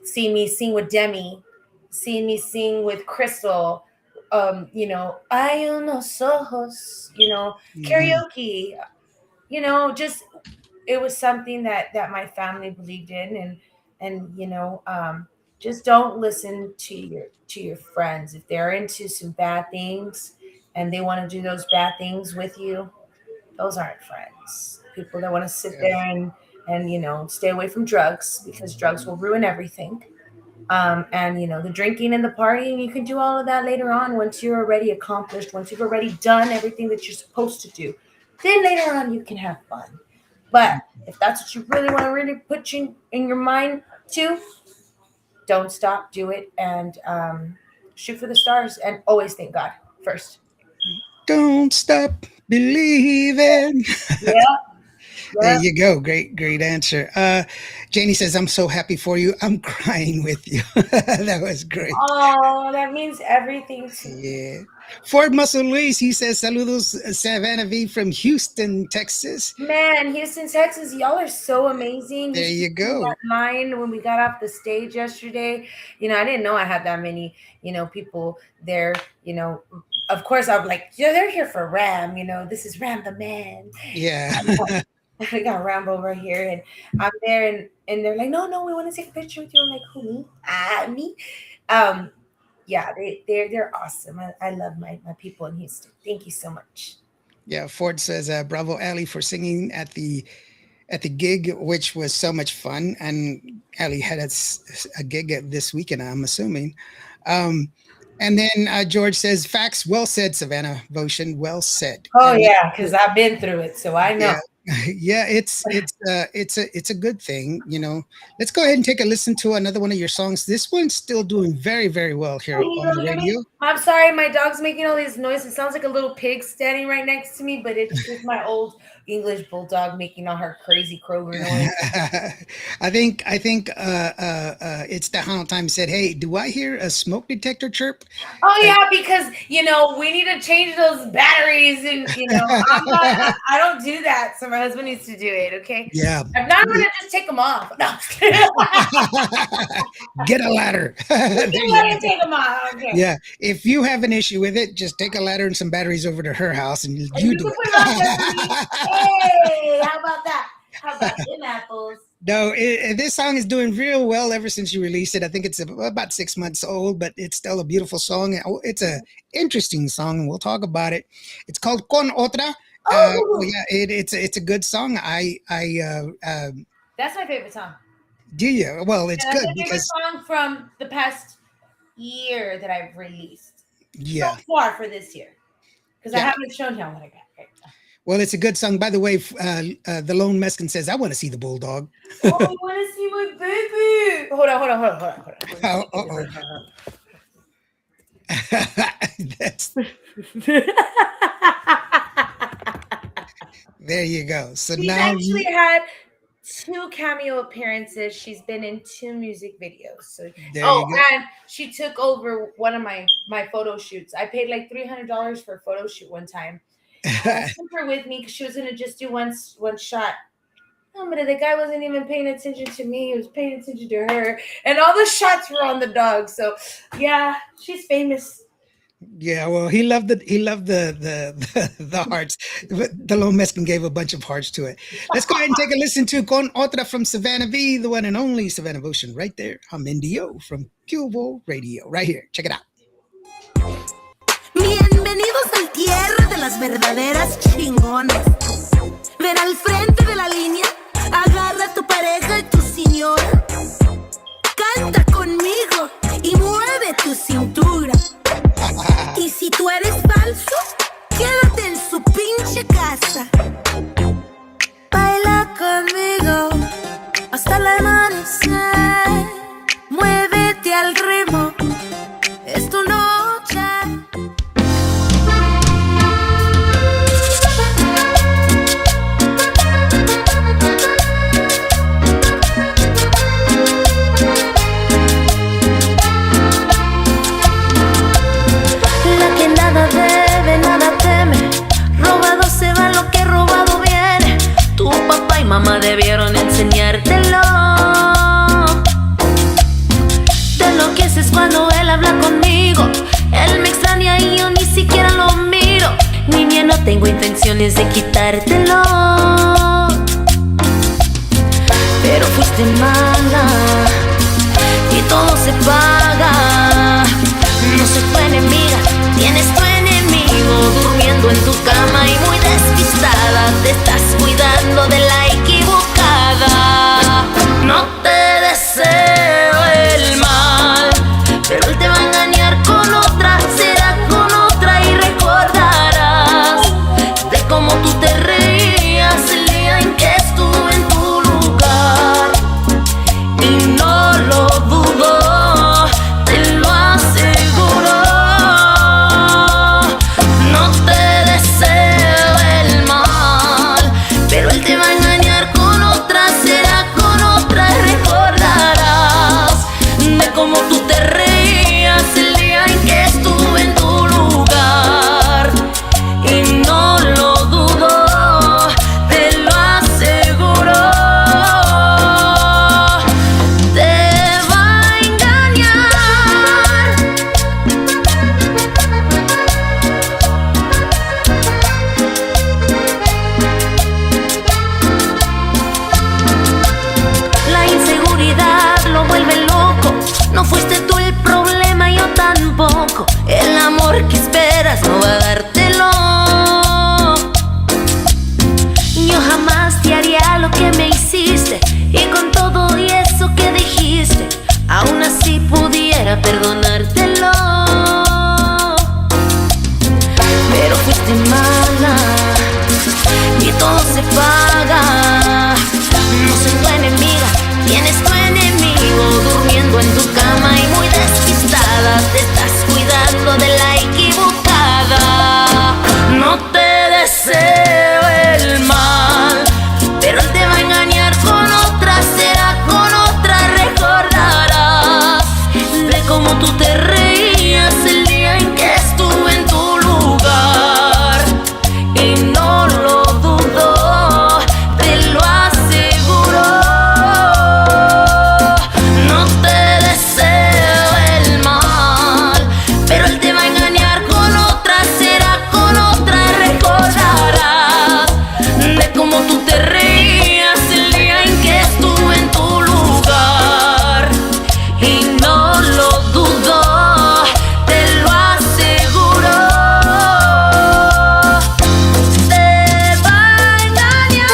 seeing me sing with Demi, seeing me sing with Crystal. Hay unos ojos, Mhm. karaoke, just it was something that my family believed in, and just don't listen to your friends. If they're into some bad things and they want to do those bad things with you, those aren't friends. People that want to sit there and stay away from drugs, because drugs will ruin everything. And the drinking and the partying, you can do all of that later on once you're already accomplished, once you've already done everything that you're supposed to do. Then later on you can have fun. But if that's what you really want to really put in your mind to, don't stop, do it, and shoot for the stars, and always thank God first. Don't stop believing. Yeah. There you go. Great answer. Janie says, I'm so happy for you. I'm crying with you. That was great. Oh, that means everything to me. Yeah. Ford Muscle Luis, he says, saludos, Savannah V from Houston, Texas. Man, Houston, Texas, y'all are so amazing. There you go. That line when we got off the stage yesterday, I didn't know I had that many, people there, Of course, I'm like, they're here for Ram, this is Ram the man. Yeah. We got Rambo right here, and I'm there, and they're like, no, we want to take a picture with you. I'm like, who, me? Me. Yeah, they're awesome. I love my people in Houston. Thank you so much. Yeah, Ford says, bravo, Ali, for singing at the gig, which was so much fun. And Ali had a gig this weekend, I'm assuming. And then George says, facts, well said, Savannah Votion, well said. Oh, yeah, because I've been through it, so I know. Yeah, it's a good thing, Let's go ahead and take a listen to another one of your songs. This one's still doing very, very well here on the radio. I'm sorry, my dog's making all these noises. It sounds like a little pig standing right next to me, but it's just my old English bulldog making all her crazy Kroger noise. I think it's Tejano time. Said, hey, do I hear a smoke detector chirp? Oh yeah, because we need to change those batteries, and I don't do that, so my husband needs to do it. Okay. Yeah. I'm not gonna just take them off. No. Get a ladder. Take them off. Okay. Yeah. If you have an issue with it, just take a ladder and some batteries over to her house, and you do it. Hey, how about that? How about them apples? No, this song is doing real well ever since you released it. I think it's about 6 months old, but it's still a beautiful song. It's an interesting song, and we'll talk about it. It's called Con Otra. Yeah, it's a good song. That's my favorite song. Do you? Well, it's good my because song from the past year that I've released. Yeah. So far for this year, because I haven't shown him what I got. Right now. Well, it's a good song. By the way, the Lone Mescan says, I want to see the bulldog. Oh, I want to see my baby. Hold on. That's... There you go. So She's now actually had 2 cameo appearances. She's been in 2 music videos. So and she took over one of my photo shoots. I paid like $300 for a photo shoot one time. I took her with me because she was gonna just do one shot. No, but the guy wasn't even paying attention to me. He was paying attention to her, and all the shots were on the dog. So yeah, she's famous. Yeah, well, he loved the hearts. The Lone Mescan gave a bunch of hearts to it. Let's go ahead and take a listen to Con Otra from Savannah V, the one and only Savannah Votion, right there. I'm NDO from Que Onda Radio, right here. Check it out. Bienvenidos al tierra de las verdaderas chingonas. Ven al frente de la línea, agarra a tu pareja y tu señora. Canta conmigo y mueve tu cintura. Y si tú eres falso, quédate en su pinche casa. Baila conmigo hasta el amanecer. Muévete al ritmo, es tu noche. Mamá debieron enseñártelo. De lo que haces cuando él habla conmigo. Él me extraña y yo ni siquiera lo miro. Niña, no tengo intenciones de quitártelo, pero fuiste mala y todo se cómo tú te reías el día en que estuve en tu lugar. Y no lo dudo, te lo aseguro. Te va a engañar. La inseguridad lo vuelve loco. No fuiste tú el problema, yo tampoco. El amor que esperas no va a dártelo. Yo jamás te haría lo que me hiciste. Y con todo y eso que dijiste, aún así pudiera perdonártelo. Pero fuiste mala y todo se paga. No soy tu enemiga, tienes tu enemigo durmiendo en tu cama y muy despistada. Te estás cuidando de la equivocada. No te deseo el mal, pero él te va a engañar con otra, será con otra. Recordarás de cómo tú te reías el día en que estuve en tu lugar. Y no lo dudo, te lo aseguro. No te deseo el mal, pero él te va a engañar con otra, será con otra. Recordarás de cómo tú te reías el día en que estuve en tu lugar. Y no lo dudo, te lo aseguro. Te va a engañar.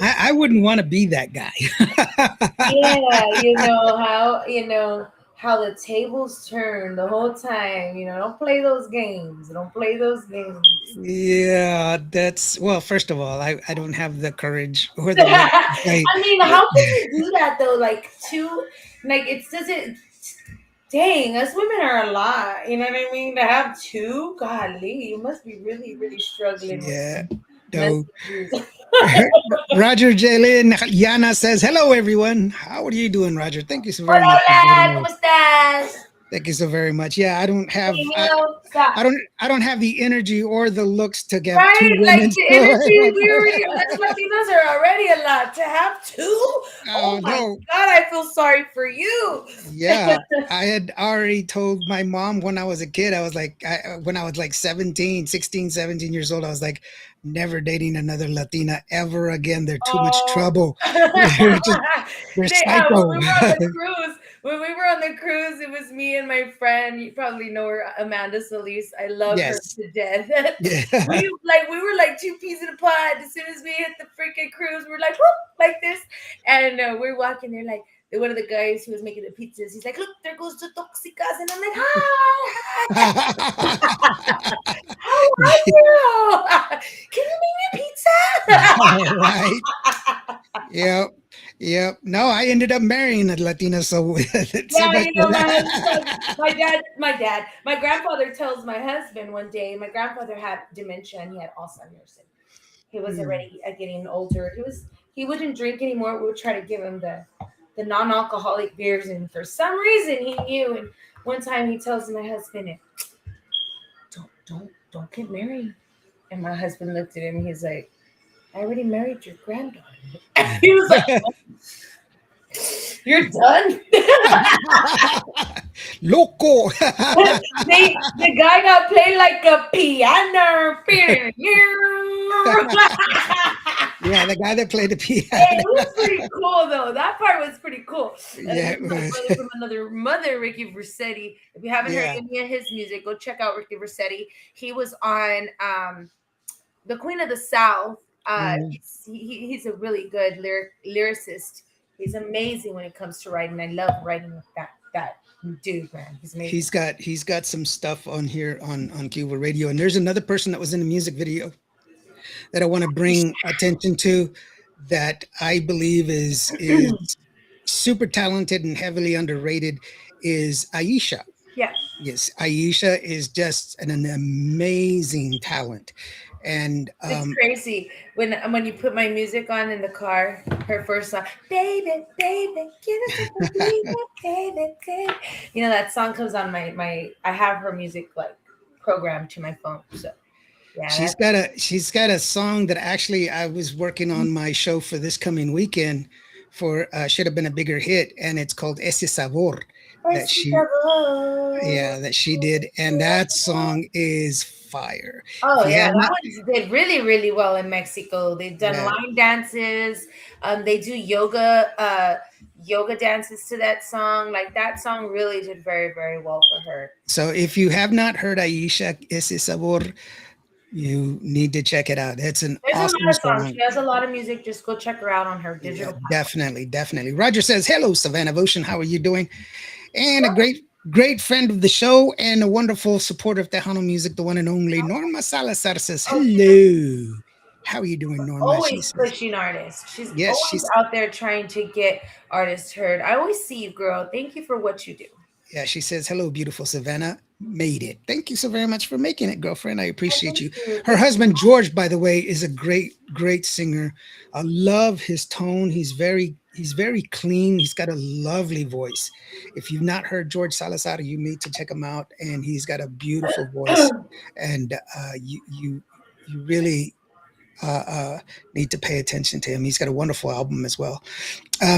I wouldn't want to be that guy. Yeah, how the tables turn the whole time. Don't play those games. Don't play those games. Yeah, that's well. First of all, I don't have the courage or the luck to say, I mean, how can you do that though? Like it doesn't. Dang, us women are a lot. You know what I mean? To have two, golly, you must be really, really struggling. yeah. With No. messages. Roger Jaylin Yana says, "Hello, everyone. How are you doing, Roger? Thank you so very Hola, much. For hola, joining ¿cómo us. estás? Thank you so very much. Yeah, I don't have. Stop. I don't have the energy or the looks to get Right, two like women. the energy we already, us Latinos are already a lot. To have two, oh my No. God, I feel sorry for you. Yeah, I had already told my mom when I was a kid, I was like, when I was like 17, 16, 17 years old, I was like, never dating another Latina ever again. They're too much trouble. They're When psycho. we were on the cruise, it was me and my friend. You probably know her, Amanda Solis. I love her Yes. to death. Yeah. we were like two peas in a pod. As soon as we hit the freaking cruise, we're like, whoop, like this, and we're walking there like. One of the guys who was making the pizzas, he's like, look, there goes the toxicas. And I'm like, hi. How are you? Can you make me a pizza? All right. Yep. No, I ended up marrying a Latina. So, Yeah, my grandfather tells my husband one day, my grandfather had dementia and he had Alzheimer's. And he was already getting older. He wouldn't drink anymore. We would try to give him the non-alcoholic beers, and for some reason he knew. And one time he tells my husband, don't get married. And my husband looked at him and he's like, I already married your granddaughter. He was like, oh, you're done? Loco. The guy got played like a piano. Yeah, the guy that played the piano. Hey, it was pretty cool though. That part was pretty cool. Yeah, My brother from another mother, Ricky Versetti. If you haven't heard any of his music, go check out Ricky Versetti. He was on The Queen of the South. He's a really good lyricist. He's amazing when it comes to writing. I love writing with that dude, man. He's amazing. He's got some stuff on here on Cuba Radio. And there's another person that was in the music video that I want to bring attention to that I believe is super talented and heavily underrated is Aisha. Yeah. Yes, Aisha is just an amazing talent. And It's crazy when you put my music on in the car. Her first song, "Baby, Baby, give us something, baby, baby, baby." You know that song comes on my. I have her music like programmed to my phone. So yeah, she's got a song that actually I was working on my show for this coming weekend for should have been a bigger hit, and it's called Ese Sabor that that's. she that she did, and that song is fire. Oh If you yeah, have that not, one did really, really well in Mexico. They've done yeah. line dances. They do yoga dances to that song. Like that song really did very, very well for her. So if you have not heard Aisha Ese Sabor, you need to check it out. It's an There's a lot awesome of songs. She song. has a lot of music. Just go check her out on her Yeah, digital platform. definitely, definitely. Roger says, "Hello, Savannah Votion. How are you doing?" And a great friend of the show and a wonderful supporter of Tejano music, the one and only Norma Salazar says, Oh, she's "Hello. How are you doing, Norma?" She always says, pushing artists. She's "Yes, always she's out there trying to get artists heard. I always see you, girl. Thank you for what you do. yeah." She says, "Hello, beautiful Savannah. Made it. Thank you so very much for making it, girlfriend. I Oh, appreciate thank you." you. Her Thank husband George, by the way, is a great singer. I love his tone. He's very clean. He's got a lovely voice. If you've not heard George Salazar, you need to check him out. And he's got a beautiful voice. you. And you really need to pay attention to him. He's got a wonderful album as well.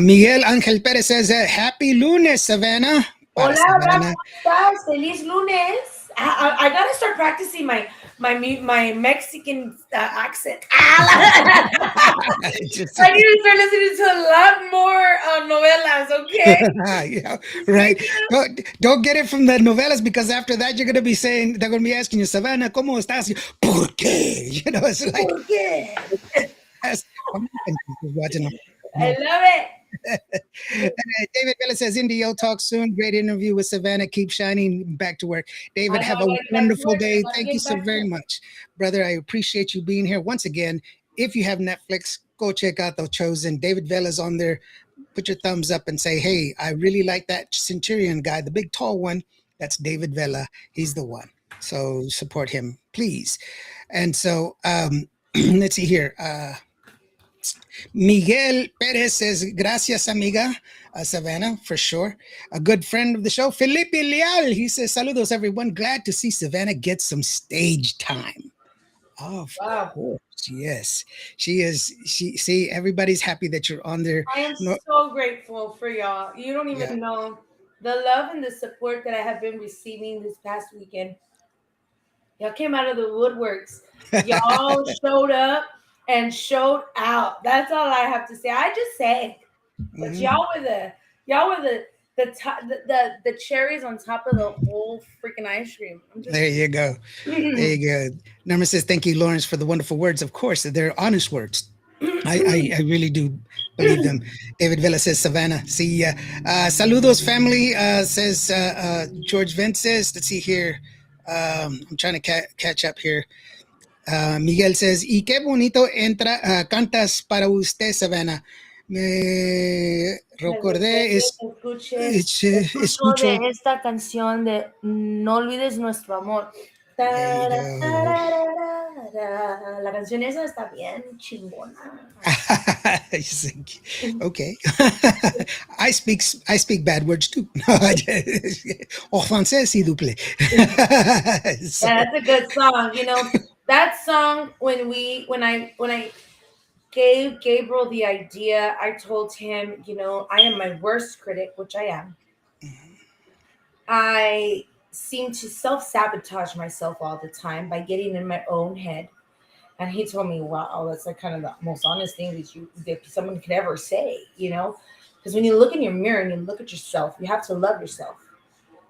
Miguel Angel Perez says, "Happy Lunes, Savannah." Para Hola, hola, Savannah. ¿cómo estás? Feliz lunes. I gotta start practicing my Mexican accent. Just I need to start listening to a lot more novelas, okay? yeah, right. Don't get it from the novelas because after that you're gonna be saying they're gonna be asking you, Savannah, ¿cómo estás? ¿Por qué? It's like ¿Por qué? that's I'm watching them. I No. love it. David Villa says, NDO talk soon. Great interview with Savannah. Keep shining. Back to work. I David, know have I a gotta get back to wonderful work. I day. gotta Thank you get so back to very work. much, brother. I appreciate you being here once again. If you have Netflix, go check out The Chosen. David Vella's on there. Put your thumbs up and say, hey, I really like that Centurion guy, the big tall one. That's David Vella. He's the one. So support him, please. And so let's see here. Miguel Perez says, gracias, amiga. Savannah, for sure. A good friend of the show, Felipe Leal. He says, saludos, everyone. Glad to see Savannah get some stage time. Of Wow. course, yes. She is. She see, everybody's happy that you're on there. I am No, so grateful for y'all. You don't yeah. even know the love and the support that I have been receiving this past weekend. Y'all came out of the woodworks. Y'all showed up and showed out. That's all I have to say. I just sang, but Mhm. y'all were the top the cherries on top of the whole freaking ice cream. I'm just There you go. There you go. Norma says, thank you, Lawrence, for the wonderful words. Of course, they're honest words. I really do believe them. David Villa says, Savannah, see ya. Saludos, family, says George Vences. Let's see here. I'm trying to catch up here. Miguel says, y qué bonito cantas para usted, Savannah. Me Me recordé recordé, escucho escucho. de esta canción de No olvides nuestro amor. There you go. La canción esa está bien chingona. Okay. I speak bad words too. En français, s'il vous plaît. So, Yeah, that's a good song. You know, that song when I gave Gabriel the idea, I told him, you know, I am my worst critic, which I am. I seem to self-sabotage myself all the time by getting in my own head. And he told me, wow, that's like kind of the most honest thing that someone could ever say, you know? Because when you look in your mirror and you look at yourself, you have to love yourself.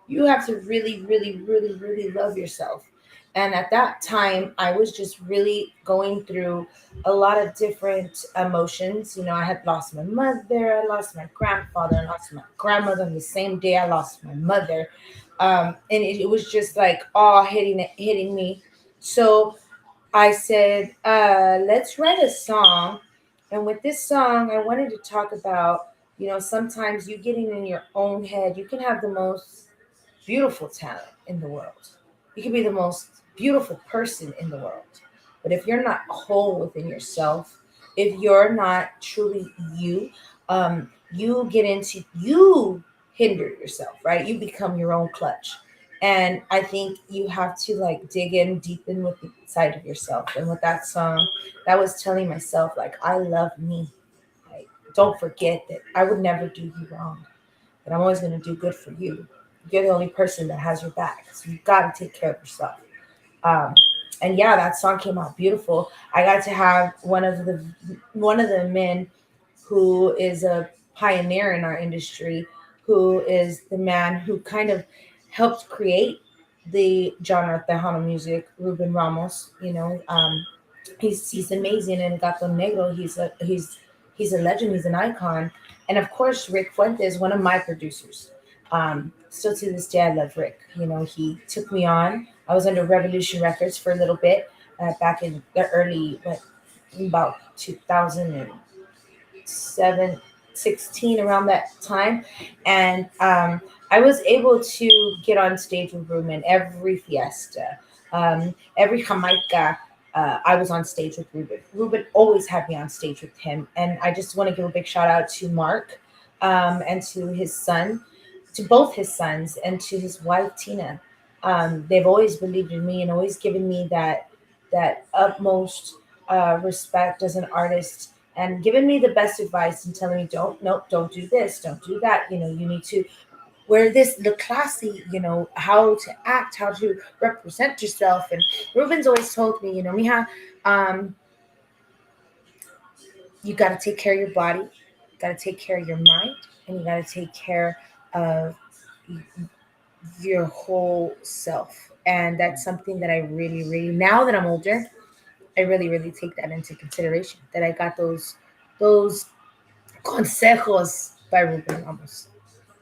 You have to really, really, really, really love yourself. And at that time, I was just really going through a lot of different emotions. You know, I had lost my mother, I lost my grandfather, I lost my grandmother on the same day I lost my mother. And it was just like all hitting me. So I said, let's write a song. And with this song, I wanted to talk about You know, sometimes you getting in your own head, you can have the most beautiful talent in the world. You can be the most beautiful person in the world. But if you're not whole within yourself, if you're not truly you, you get into, you hinder yourself, right? You become your own clutch. And I think you have to like dig in deep in with the side of yourself. And with that song, that was telling myself, like, I love me. Like, don't forget that I would never do you wrong, that I'm always going to do good for you. You're the only person that has your back. So you got to take care of yourself. Um, and yeah, that song came out beautiful. I got to have one of the men who is a pioneer in our industry, who is the man who kind of helped create the genre of Tejano music, Ruben Ramos. He's amazing in Gato Negro. He's a legend. He's an icon. And of course, Rick Fuentes, one of my producers. Still to this day, I love Rick. You know, he took me on. I was under Revolution Records for a little bit back in the early, about 2007, 16, around that time. And I was able to get on stage with Ruben every fiesta, every Jamaica. I was on stage with Ruben. Ruben always had me on stage with him. And I just want to give a big shout out to Mark, and to his son, to both his sons, and to his wife, Tina. They've always believed in me and always given me that utmost respect as an artist, and given me the best advice and telling me, don't do this, don't do that. You know, you need to wear this, look classy, how to act, how to represent yourself. And Ruben's always told me, Mija, you got to take care of your body, you got to take care of your mind, and you got to take care of your whole self. And that's something that I really, really, now that I'm older, I really, really take that into consideration. That I got those consejos by Ruben Ramos.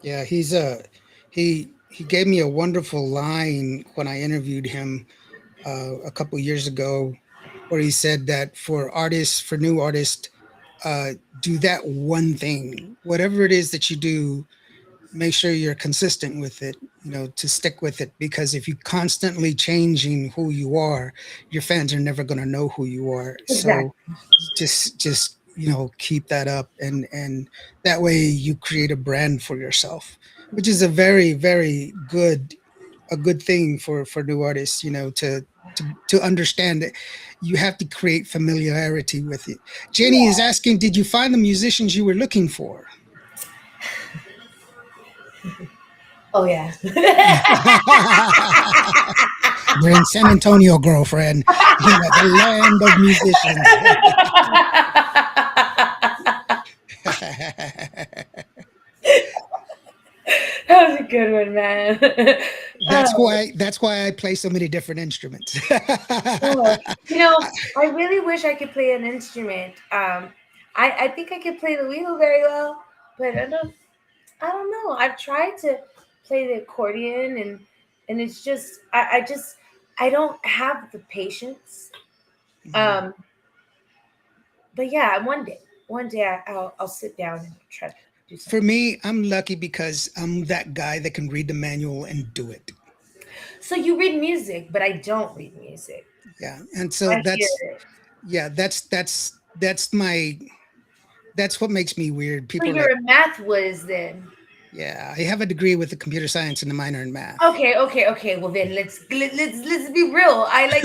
Yeah, he gave me a wonderful line when I interviewed him a couple years ago, where he said that for artists, for new artists, do that one thing, whatever it is that you do, make sure you're consistent with it, to stick with it, because if you constantly changing who you are, your fans are never going to know who you are. So Exactly. just keep that up, and that way you create a brand for yourself, which is a very, very good thing for new artists, to understand that you have to create familiarity with it. Jenny is asking, did you find the musicians you were looking for? Oh yeah. They're in San Antonio, girlfriend. The land of musicians. That was a good one, man. That's why. That's why I play so many different instruments. Oh, I really wish I could play an instrument. I think I could play the wheel very well, but I don't know. I've tried to play the accordion, and it's just I don't have the patience. Um, but yeah, one day I'll sit down and try to do something. For me, I'm lucky because I'm that guy that can read the manual and do it. So you read music, but I don't read music. Yeah, and so I hear that's it. yeah, that's what makes me weird. So People are you're like, a math whiz then. yeah, I have a degree with the computer science and a minor in math. Okay. Well then let's be real. I like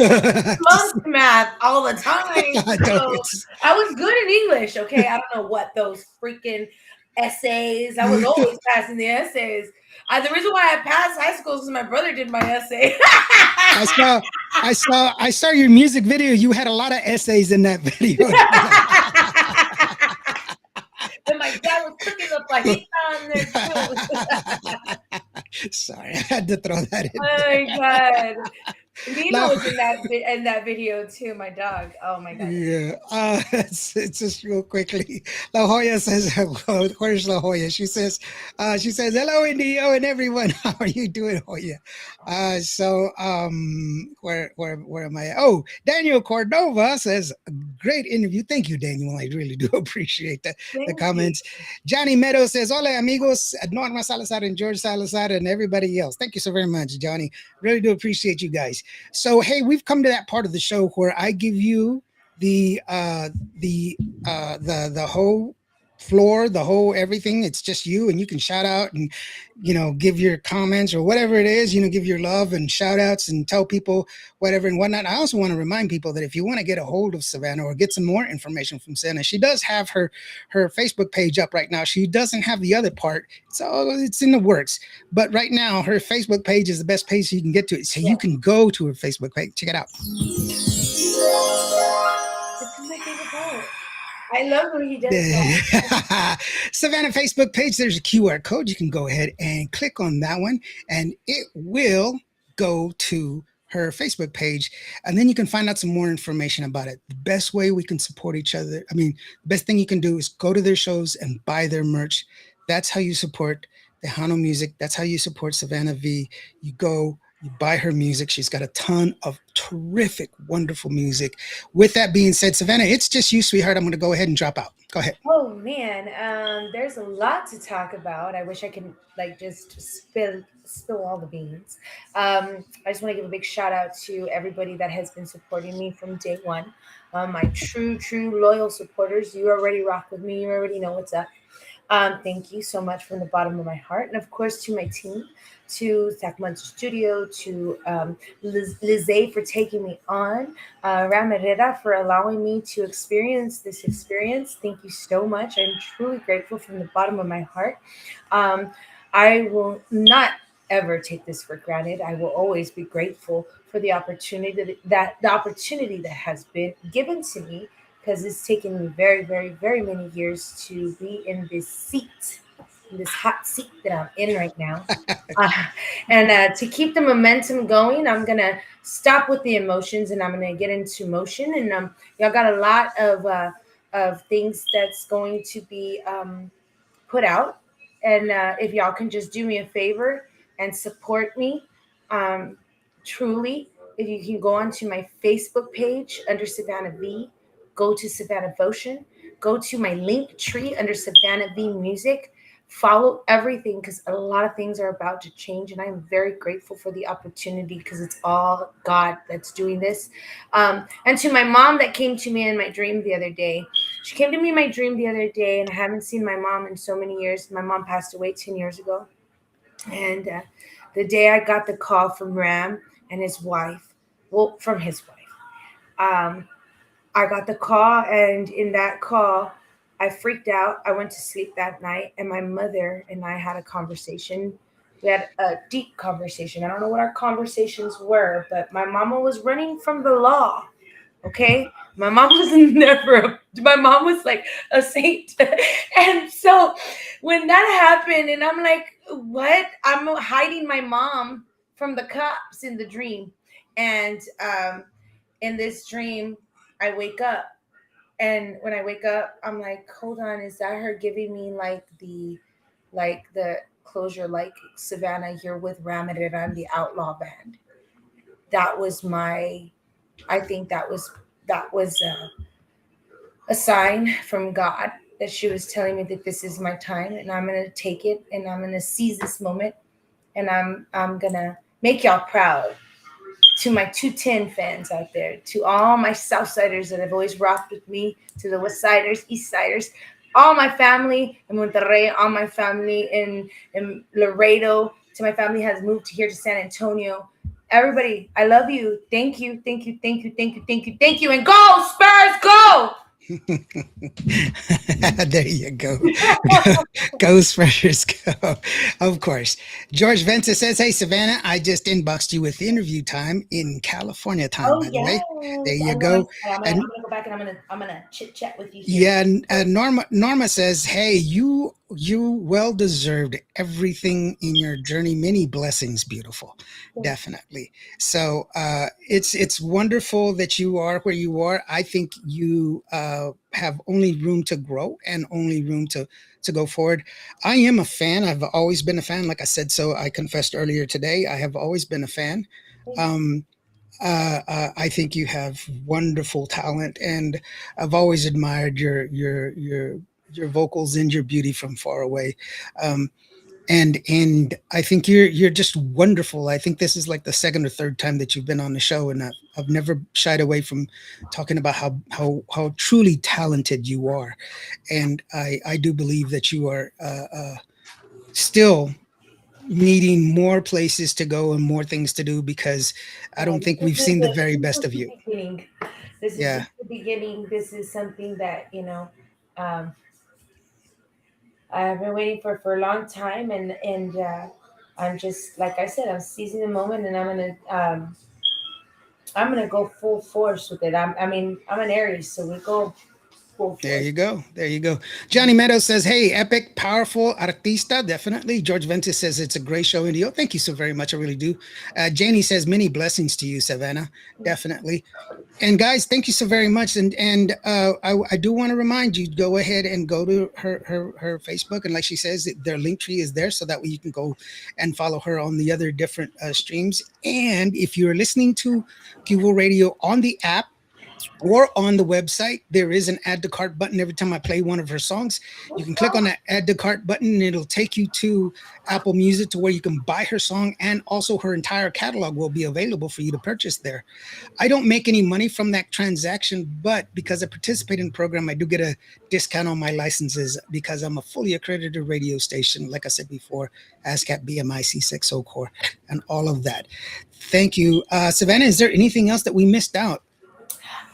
flunked math all the time. I don't. So I was good in English. Okay, I don't know what those freaking essays. I was always passing the essays. The reason why I passed high school is because my brother did my essay. I saw your music video. You had a lot of essays in that video. And my dad was cooking up like he on there too. Sorry, I had to throw that in. Oh my god. Nina La, was in that video too. My dog. Oh my god. yeah, it's just real quickly. La Jolla says, well, "Where's La Jolla?" She says, "Hello, NDO and everyone. How are you doing, Jolla?" Where am I? Oh, Daniel Cordova says, "Great interview. Thank you, Daniel. I really do appreciate the Thank you. comments." Johnny Meadows says, "Hola, amigos, Norma Salazar and George Salazar and everybody else. Thank you so very much, Johnny. Really do appreciate you guys." So, hey, we've come to that part of the show where I give you the the whole floor, the whole everything. It's just you, and you can shout out and give your comments or whatever it is. Give your love and shout outs and tell people whatever and whatnot. I also want to remind people that if you want to get a hold of Savannah or get some more information from Savannah, she does have her Facebook page up right now. She doesn't have the other part, so it's in the works. But right now, her Facebook page is the best page you can get to it. So you can go to her Facebook page. Check it out. This is my favorite part. I love when he does that. Savannah Facebook page, there's a QR code. You can go ahead and click on that one, and it will go to her Facebook page, and then you can find out some more information about it. The best way we can support each other, the best thing you can do is go to their shows and buy their merch. That's how you support Tejano music. That's how you support Savannah V. You go, you buy her music. She's got a ton of terrific, wonderful music. With that being said, Savannah, it's just you, sweetheart. I'm going to go ahead and drop out. Go ahead. Oh man, there's a lot to talk about. I wish I could just spill all the beans. I just want to give a big shout out to everybody that has been supporting me from day one. My true loyal supporters. You already rock with me. You already know what's up. Thank you so much from the bottom of my heart, and of course to my team, to Sacramento Studio, to Lizzie for taking me on, Ramirera for allowing me to experience this experience. Thank you so much. I'm truly grateful from the bottom of my heart. I will not ever take this for granted. I will always be grateful for the opportunity that has been given to me, because it's taken me very, very, very many years to be in this seat, this hot seat that I'm in right now. And to keep the momentum going, I'm going to stop with the emotions and I'm going to get into motion. And y'all got a lot of things that's going to be put out. And if y'all can just do me a favor and support me, truly, if you can go onto my Facebook page under Savannah V, go to Savannah Votion, go to my link tree under Savannah V Music, follow everything, because a lot of things are about to change, and I'm very grateful for the opportunity, because it's all God that's doing this. And to my mom that came to me in my dream the other day, she came to me in my dream the other day, and I haven't seen my mom in so many years. My mom passed away 10 years ago, and the day I got the call from Ram and his wife, from his wife, I got the call, and in that call, I freaked out. I went to sleep that night, and my mother and I had a conversation. We had a deep conversation. I don't know what our conversations were, but my mama was running from the law. Okay? My mom was my mom was like a saint. And so when that happened, and I'm like, what? I'm hiding my mom from the cops in the dream. And in this dream, I wake up, and when I wake up, I'm like, hold on, is that her giving me the closure, like, Savannah, you're with Ramirera and the Outlaw Band? That was I think that was a sign from God that she was telling me that this is my time, and I'm gonna take it, and I'm gonna seize this moment, and I'm gonna make y'all proud. To my 210 fans out there, to all my Southsiders that have always rocked with me, to the West Siders, East Siders, all my family in Monterrey, all my family in Laredo, to my family has moved here to San Antonio. Everybody, I love you. Thank you, thank you, thank you, thank you, thank you, thank you, and go Spurs, go! There you go. Go Spurs, go. Of course. George Venta says, hey, Savannah, I just inboxed you with interview time in California time, by the way. There you go. I'm gonna go back, and I'm gonna chit chat with you here. Yeah, Norma says, hey, you you well deserved everything in your journey. Many blessings, beautiful, definitely. So it's wonderful that you are where you are. I think you have only room to grow and only room to go forward. I am a fan. I've always been a fan. Like I said, so I confessed earlier today. I have always been a fan. Um, I think you have wonderful talent, and I've always admired your vocals and your beauty from far away. Um, and I think you're just wonderful. I think this is like the second or third time that you've been on the show, and I've never shied away from talking about how truly talented you are, and I do believe that you are still needing more places to go and more things to do because I don't think we've seen the very This is best just of the you. beginning. This is Yeah, just the beginning. This is something that um, I've been waiting for a long time, and I'm just like I said, I'm seizing the moment, and I'm gonna go full force with it. I mean, I'm an Aries, so we go full there force. you go. There you go. Johnny Meadows says, "Hey, epic, powerful artista, definitely." George Ventus says it's a great show, Indio. Thank you so very much. I really do. Janie says, "Many blessings to you, Savannah." Definitely. And guys, thank you so very much. And I do want to remind you, go ahead and go to her Facebook, and like she says, their link tree is there, so that way you can go and follow her on the other different streams. And if you're listening to Cubo Radio on the app or on the website, there is an add to cart button every time I play one of her songs. You can click on that add to cart button and it'll take you to Apple Music to where you can buy her song, and also her entire catalog will be available for you to purchase there. I don't make any money from that transaction, but because I participate in the program, I do get a discount on my licenses because I'm a fully accredited radio station, like I said before, ASCAP, BMI, C6, Core, and all of that. Thank you. Savannah, is there anything else that we missed out?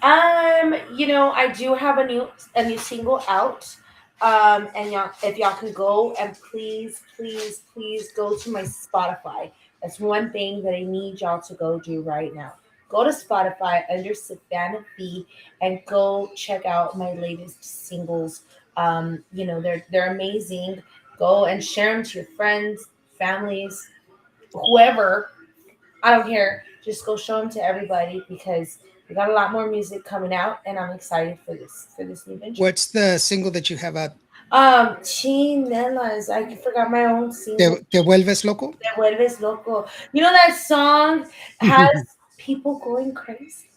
I do have a new single out. And y'all, if y'all can go and please, please, please go to my Spotify. That's one thing that I need y'all to go do right now. Go to Spotify under Savannah V and go check out my latest singles. They're amazing. Go and share them to your friends, families, whoever. I don't care. Just go show them to everybody because we got a lot more music coming out, and I'm excited for this new venture. What's the single that you have out? Chinelas. I forgot my own single. Te vuelves loco? Te vuelves loco. You know that song has people going crazy.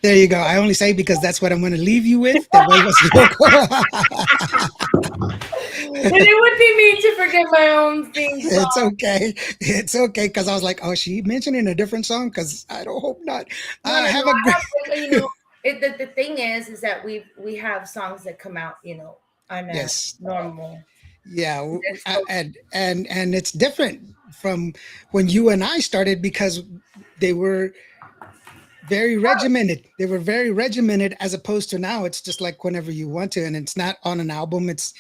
There you go. I only say because that's what I'm going to leave you with. Te vuelves loco. And it would be mean to forget my own theme It's song. okay. It's okay because I was like, oh, she mentioned in a different song because I don't hope not. No, no, no. Have a I great. have, the thing is that we have songs that come out, on a Yes. normal. Yeah, They're supposed and it's different from when you and I started because they were very regimented. They were very regimented as opposed to now it's just like whenever you want to, and it's not on an album. It's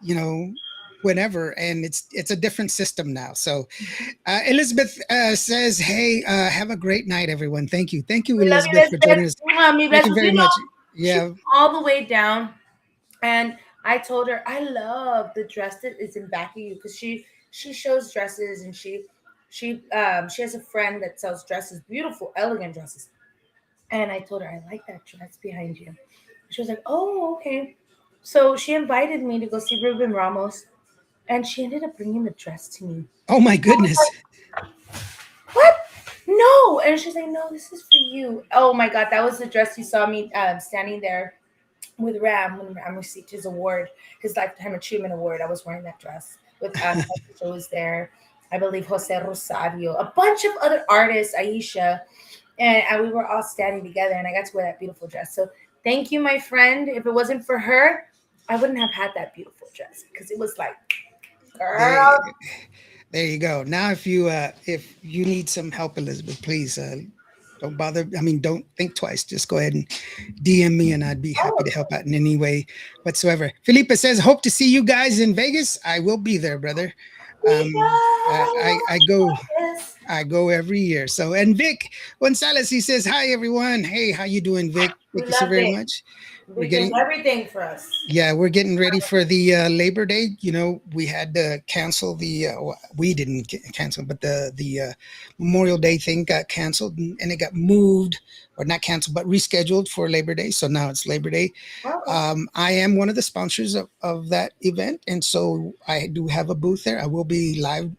you know whenever, and it's a different system now. So Elizabeth says, "Hey, have a great night, everyone. Thank you, We love you, Elizabeth, for joining Elizabeth. us. Me, Thank you bless. very much. She Yeah, went all the way down, and I told her I love the dress that is in back of you because she shows dresses, and she has a friend that sells dresses, beautiful, elegant dresses. And I told her I like that dress behind you. She was like, "Oh, okay." So she invited me to go see Ruben Ramos, and she ended up bringing the dress to me. oh my goodness. What? No. And she's like, "No, this is for you." Oh my God, that was the dress you saw me standing there with Ram when Ram received his award, his Lifetime Achievement Award. I was wearing that dress with Patricia was there. I believe Jose Rosario, a bunch of other artists, Aisha, and we were all standing together, and I got to wear that beautiful dress. So thank you, my friend. If it wasn't for her, I wouldn't have had that beautiful dress because it was like, There, girl, there you go. Now, if you need some help, Elizabeth, please don't bother. I mean, don't think twice. Just go ahead and DM me, and I'd be happy to help out in any way whatsoever. Felipe says, "Hope to see you guys in Vegas. I will be there, brother. I go." yes. I go every year. So, and Vic Gonzalez, he says, "Hi everyone. Hey, how you doing, Vic? We Thank you so love very it. much. we're Because getting everything for us. Yeah, we're getting ready for the Labor Day. You know, we had to cancel we didn't cancel, but the Memorial Day thing got canceled, and it got moved, or not canceled, but rescheduled for Labor Day. So now it's Labor Day. Okay. I am one of the sponsors of that event, and so I do have a booth there. I will be live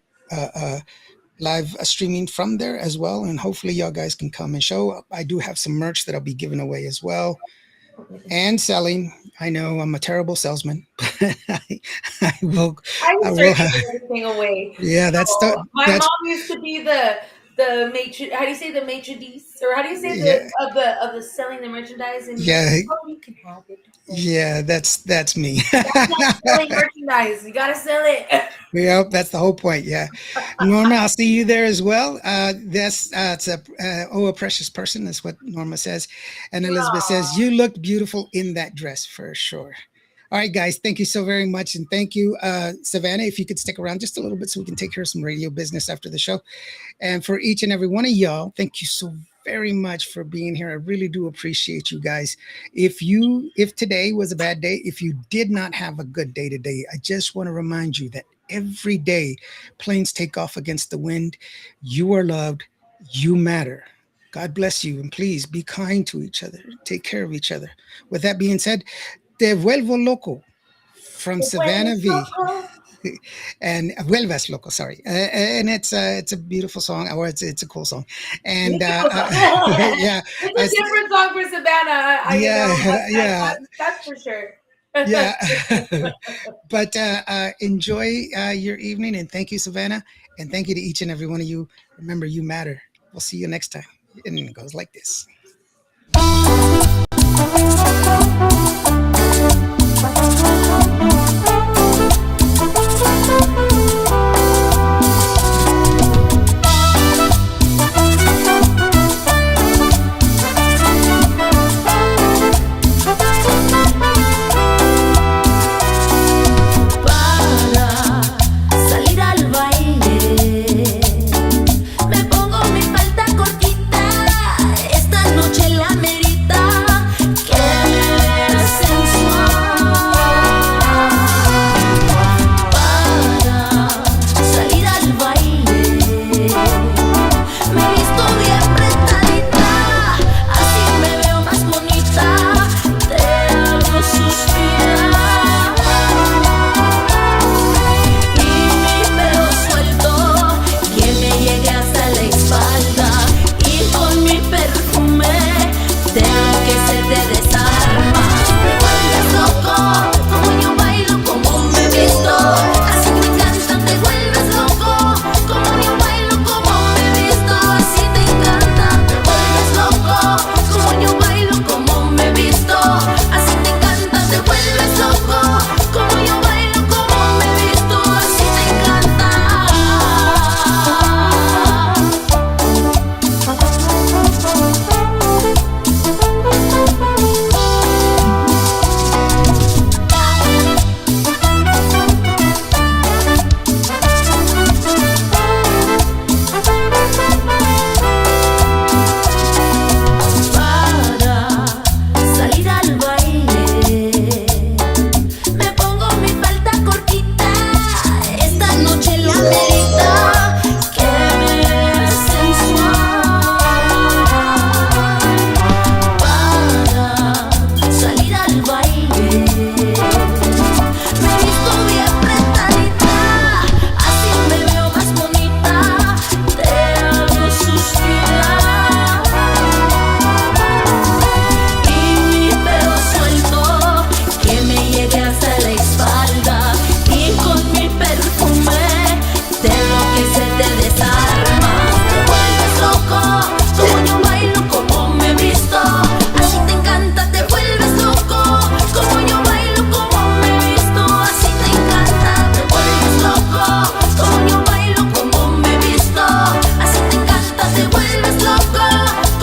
streaming from there as well, and hopefully y'all guys can come and show. I do have some merch that I'll be giving away as well and selling. I know I'm a terrible salesman, but I will. I I can will start have. giving everything away. Yeah, So my that's mom used to be the maitre. How do you say the maitre d', or how do you say yeah, the selling the merchandise? And yeah, oh, you can have it. Like, yeah. That's me. that's not selling merchandise. You gotta sell it. Yep, that's the whole point. Yeah, Norma, I'll see you there as well. That's it's a oh, a precious person. That's what Norma says, and Elizabeth says you looked beautiful in that dress for sure. All right, guys, thank you so very much, and thank you, Savannah. If you could stick around just a little bit, so we can take care of some radio business after the show. And for each and every one of y'all, thank you so very much for being here. I really do appreciate you guys. If today was a bad day, if you did not have a good day today, I just want to remind you that every day planes take off against the wind. You are loved. You matter. God bless you. And please be kind to each other. Take care of each other. With that being said, Te vuelvo loco from Savannah V. And Vuelvas Loco, sorry. And it's a beautiful song, or it's a cool song. And yeah, It's I, a different song for Savannah. yeah, yeah, That's for sure. yeah. But enjoy your evening, and thank you, Savannah, and thank you to each and every one of you. Remember, you matter. We'll see you next time. And it goes like this.